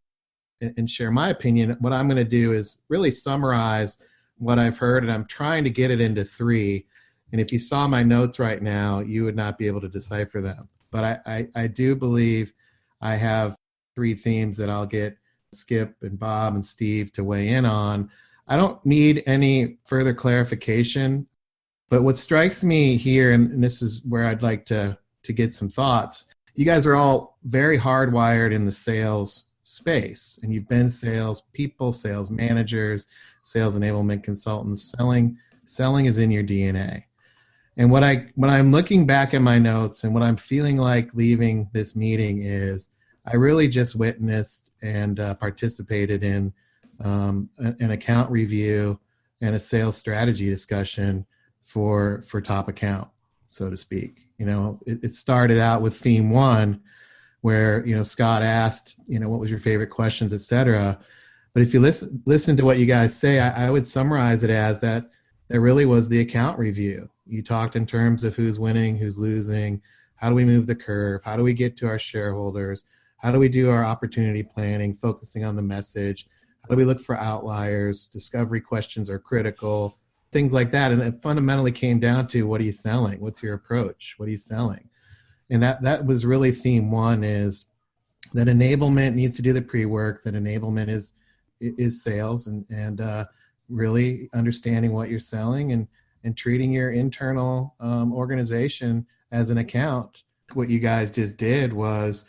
and share my opinion. What I'm going to do is really summarize what I've heard, and I'm trying to get it into 3. And if you saw my notes right now, you would not be able to decipher them. But I do believe I have 3 themes that I'll get Skip and Bob and Steve to weigh in on. I don't need any further clarification. But what strikes me here, and this is where I'd like to get some thoughts, you guys are all very hardwired in the sales space. And you've been sales people, sales managers, sales enablement consultants. Selling is in your DNA. And when I'm looking back at my notes and what I'm feeling like leaving this meeting is I really just witnessed and participated in an account review and a sales strategy discussion for top account, so to speak. It started out with theme 1 where, Scott asked, what was your favorite questions, et cetera. But if you listen to what you guys say, I would summarize it as that there really was the account review. You talked in terms of who's winning, who's losing, how do we move the curve, how do we get to our shareholders, how do we do our opportunity planning, focusing on the message, how do we look for outliers, discovery questions are critical, things like that. And it fundamentally came down to, what are you selling? What's your approach? What are you selling? And that was really theme 1, is that enablement needs to do the pre-work, that enablement is sales and really understanding what you're selling and treating your internal organization as an account. What you guys just did was,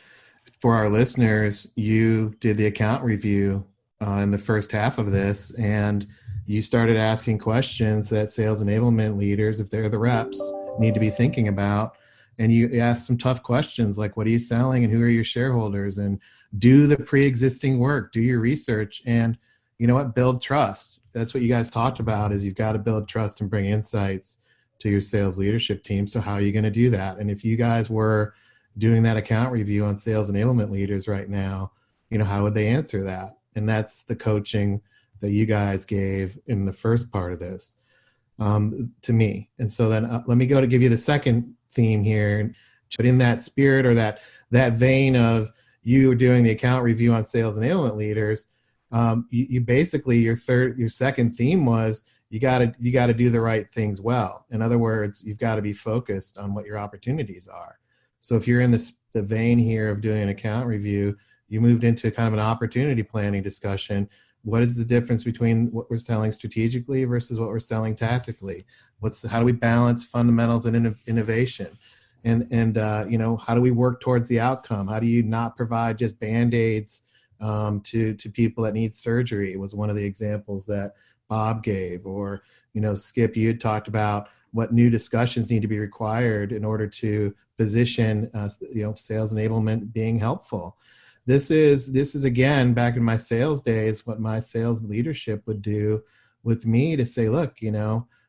for our listeners, you did the account review in the first half of this, and you started asking questions that sales enablement leaders, if they're the reps, need to be thinking about. And you asked some tough questions like, what are you selling and who are your shareholders? And do the pre-existing work, do your research, and you know what, build trust. That's what you guys talked about, is you've got to build trust and bring insights to your sales leadership team. So how are you going to do that? And if you guys were doing that account review on sales enablement leaders right now, how would they answer that? And that's the coaching that you guys gave in the first part of this to me. And so then let me go to give you the second theme here. But in that spirit, or that vein of you doing the account review on sales enablement leaders, you basically, your second theme was you got to do the right things well. In other words, you've got to be focused on what your opportunities are. So if you're in the vein here of doing an account review, you moved into kind of an opportunity planning discussion. What is the difference between what we're selling strategically versus what we're selling tactically? How do we balance fundamentals and innovation? And how do we work towards the outcome? How do you not provide just Band-Aids to people that need surgery? It was one of the examples that Bob gave. Or, Skip, you had talked about what new discussions need to be required in order to position, sales enablement being helpful. This is again, back in my sales days, what my sales leadership would do with me to say, look,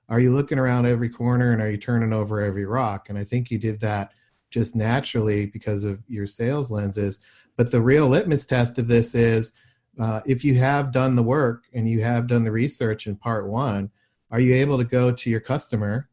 are you looking around every corner and are you turning over every rock? And I think you did that just naturally because of your sales lenses. But the real litmus test of this is, if you have done the work and you have done the research in part one, are you able to go to your customer,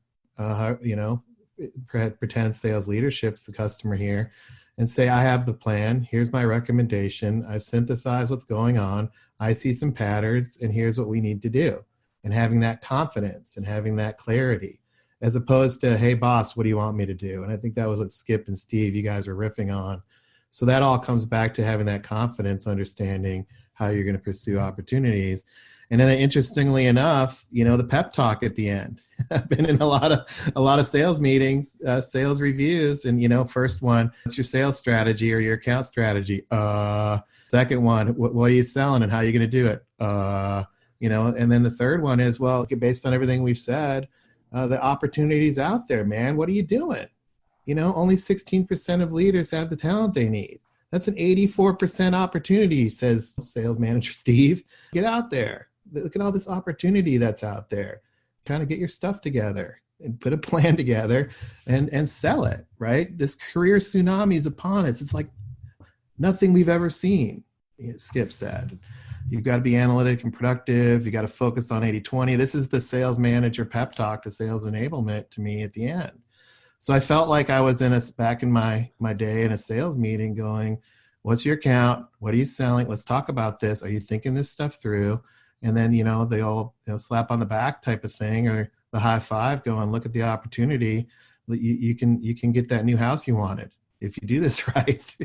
pretend sales leadership's the customer here, and say, I have the plan, here's my recommendation, I've synthesized what's going on, I see some patterns, and here's what we need to do. And having that confidence and having that clarity, as opposed to, hey boss, what do you want me to do? And I think that was what Skip and Steve, you guys were riffing on. So that all comes back to having that confidence, understanding how you're going to pursue opportunities. And then interestingly enough, the pep talk at the end. I've been in a lot of sales meetings, sales reviews, and first one, what's your sales strategy or your account strategy? Second one, what are you selling and how are you going to do it? And then the third one is, well, based on everything we've said, the opportunities out there, man, what are you doing? Only 16% of leaders have the talent they need. That's an 84% opportunity, says sales manager Steve. Get out there. Look at all this opportunity that's out there. Kind of get your stuff together and put a plan together and sell it, right? This career tsunami is upon us. It's like nothing we've ever seen, Skip said. You've got to be analytic and productive. You got to focus on 80-20. This is the sales manager pep talk to sales enablement to me at the end. So I felt like I was back in my day in a sales meeting going, what's your account? What are you selling? Let's talk about this. Are you thinking this stuff through? And then, they all slap on the back type of thing, or the high five going, look at the opportunity. You can get that new house you wanted if you do this right.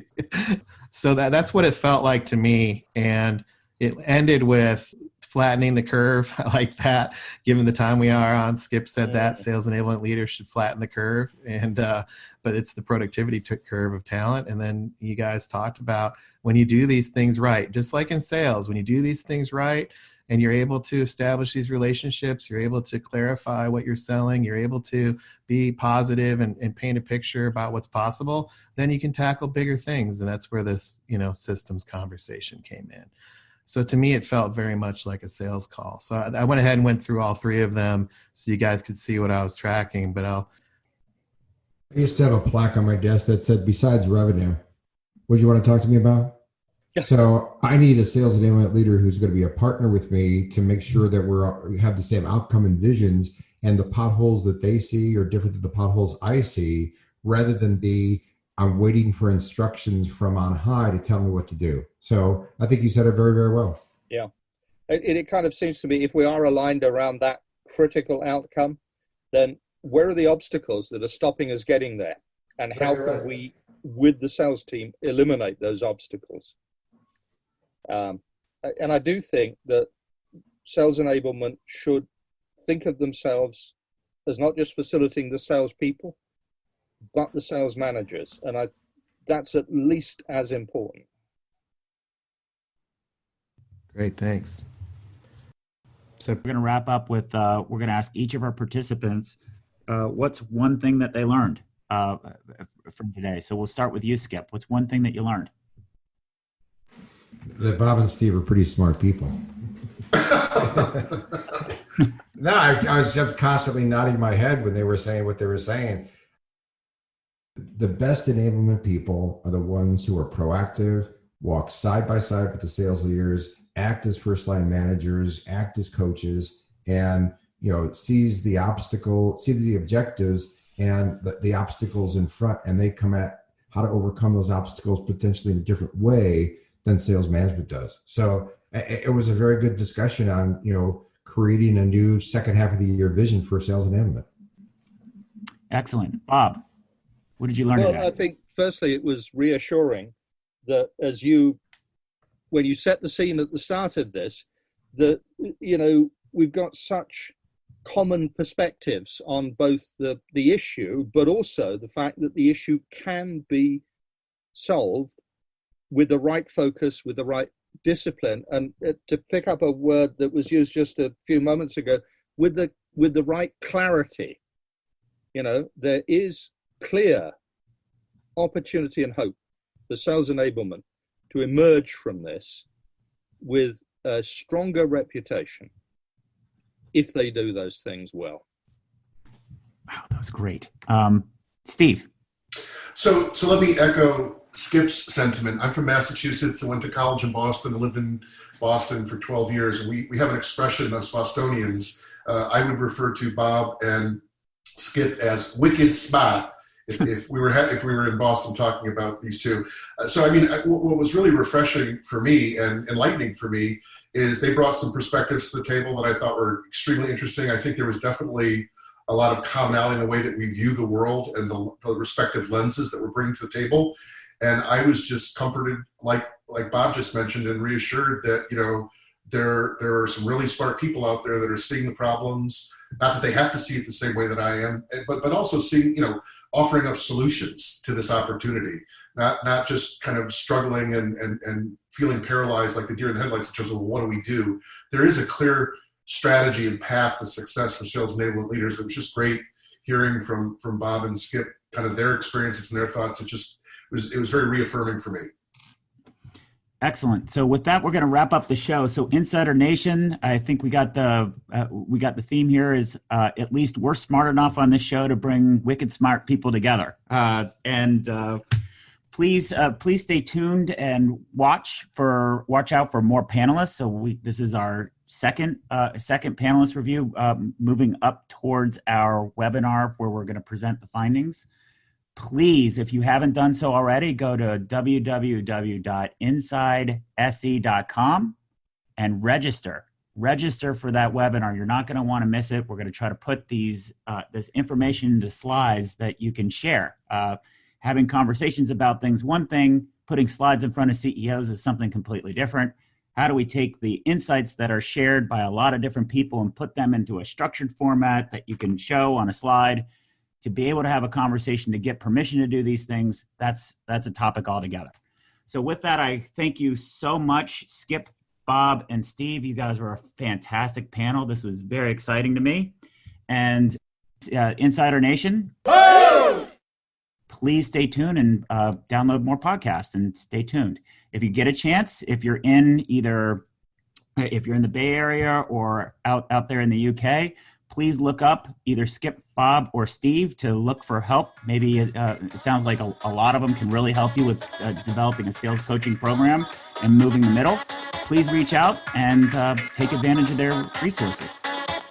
So that's what it felt like to me. And it ended with flattening the curve. I like that. Given the time we are on, Skip said that sales enablement leaders should flatten the curve, but it's the productivity curve of talent. And then you guys talked about when you do these things right, just like in sales, when you do these things right, and you're able to establish these relationships, you're able to clarify what you're selling, you're able to be positive and paint a picture about what's possible, then you can tackle bigger things. And that's where this, systems conversation came in. So to me, it felt very much like a sales call. So I went ahead and went through all three of them so you guys could see what I was tracking. But I used to have a plaque on my desk that said, besides revenue, what do you want to talk to me about? Yeah. So I need a sales enablement leader who's going to be a partner with me to make sure that we have the same outcome and visions, and the potholes that they see are different than the potholes I see, rather than I'm waiting for instructions from on high to tell me what to do. So I think you said it very, very well. Yeah. It kind of seems to me, if we are aligned around that critical outcome, then where are the obstacles that are stopping us getting there? And how can we, with the sales team, eliminate those obstacles? And I do think that sales enablement should think of themselves as not just facilitating the salespeople, but the sales managers. And that's at least as important. Great, thanks. So we're going to wrap up with, we're going to ask each of our participants, what's one thing that they learned from today? So we'll start with you, Skip. What's one thing that you learned? That Bob and Steve are pretty smart people. No, I was just constantly nodding my head when they were saying what they were saying. The best enablement people are the ones who are proactive, walk side by side with the sales leaders, act as first line managers, act as coaches, and sees the obstacle, sees the objectives, and the obstacles in front, and they come at how to overcome those obstacles potentially in a different way than sales management does. So it was a very good discussion on, creating a new second half of the year vision for sales enablement. Excellent. Bob, what did you learn today? I think firstly it was reassuring that when you set the scene at the start of this, that, we've got such common perspectives on both the issue, but also the fact that the issue can be solved with the right focus, with the right discipline, and to pick up a word that was used just a few moments ago, with the right clarity. There is clear opportunity and hope for sales enablement to emerge from this with a stronger reputation if they do those things well. Wow, that was great. Steve. So let me echo Skip's sentiment. I'm from Massachusetts. I went to college in Boston. I lived in Boston for 12 years. And we have an expression, us Bostonians. I would refer to Bob and Skip as wicked smart if we were in Boston talking about these two. What was really refreshing for me and enlightening for me is they brought some perspectives to the table that I thought were extremely interesting. I think there was definitely a lot of commonality in the way that we view the world and the respective lenses that we're bringing to the table. And I was just comforted, like Bob just mentioned, and reassured that, there are some really smart people out there that are seeing the problems. Not that they have to see it the same way that I am, but also seeing, offering up solutions to this opportunity. Not just kind of struggling and feeling paralyzed like the deer in the headlights in terms of, well, what do we do? There is a clear strategy and path to success for sales enablement leaders. It was just great hearing from Bob and Skip kind of their experiences and their thoughts. It was very reaffirming for me. Excellent. So with that, we're going to wrap up the show. So Insider Nation, I think we got the theme here is at least we're smart enough on this show to bring wicked smart people together. Please stay tuned and watch out for more panelists. So this is our second panelist review, moving up towards our webinar where we're going to present the findings. Please, if you haven't done so already, go to www.insidese.com and register for that webinar. You're not going to want to miss it. We're going to try to put this information into slides that you can share. Having conversations about things, one thing, putting slides in front of CEOs is something completely different. How do we take the insights that are shared by a lot of different people and put them into a structured format that you can show on a slide to be able to have a conversation, to get permission to do these things? That's a topic altogether. So with that, I thank you so much, Skip, Bob, and Steve. You guys were a fantastic panel. This was very exciting to me. And Insider Nation, please stay tuned and download more podcasts and stay tuned. If you get a chance, if you're in the Bay Area or out there in the UK, please look up either Skip, Bob, or Steve to look for help. Maybe it sounds like a lot of them can really help you with developing a sales coaching program and moving the middle. Please reach out and take advantage of their resources.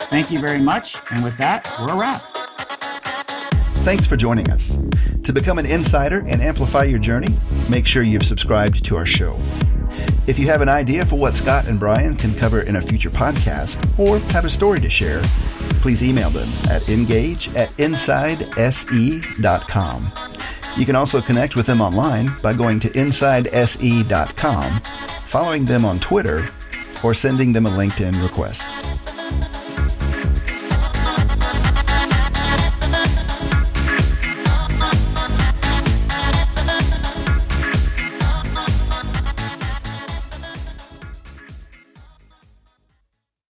Thank you very much. And with that, we're a wrap. Thanks for joining us. To become an insider and amplify your journey, make sure you've subscribed to our show. If you have an idea for what Scott and Brian can cover in a future podcast or have a story to share, please email them at engage@insidese.com. You can also connect with them online by going to insidese.com, following them on Twitter, or sending them a LinkedIn request.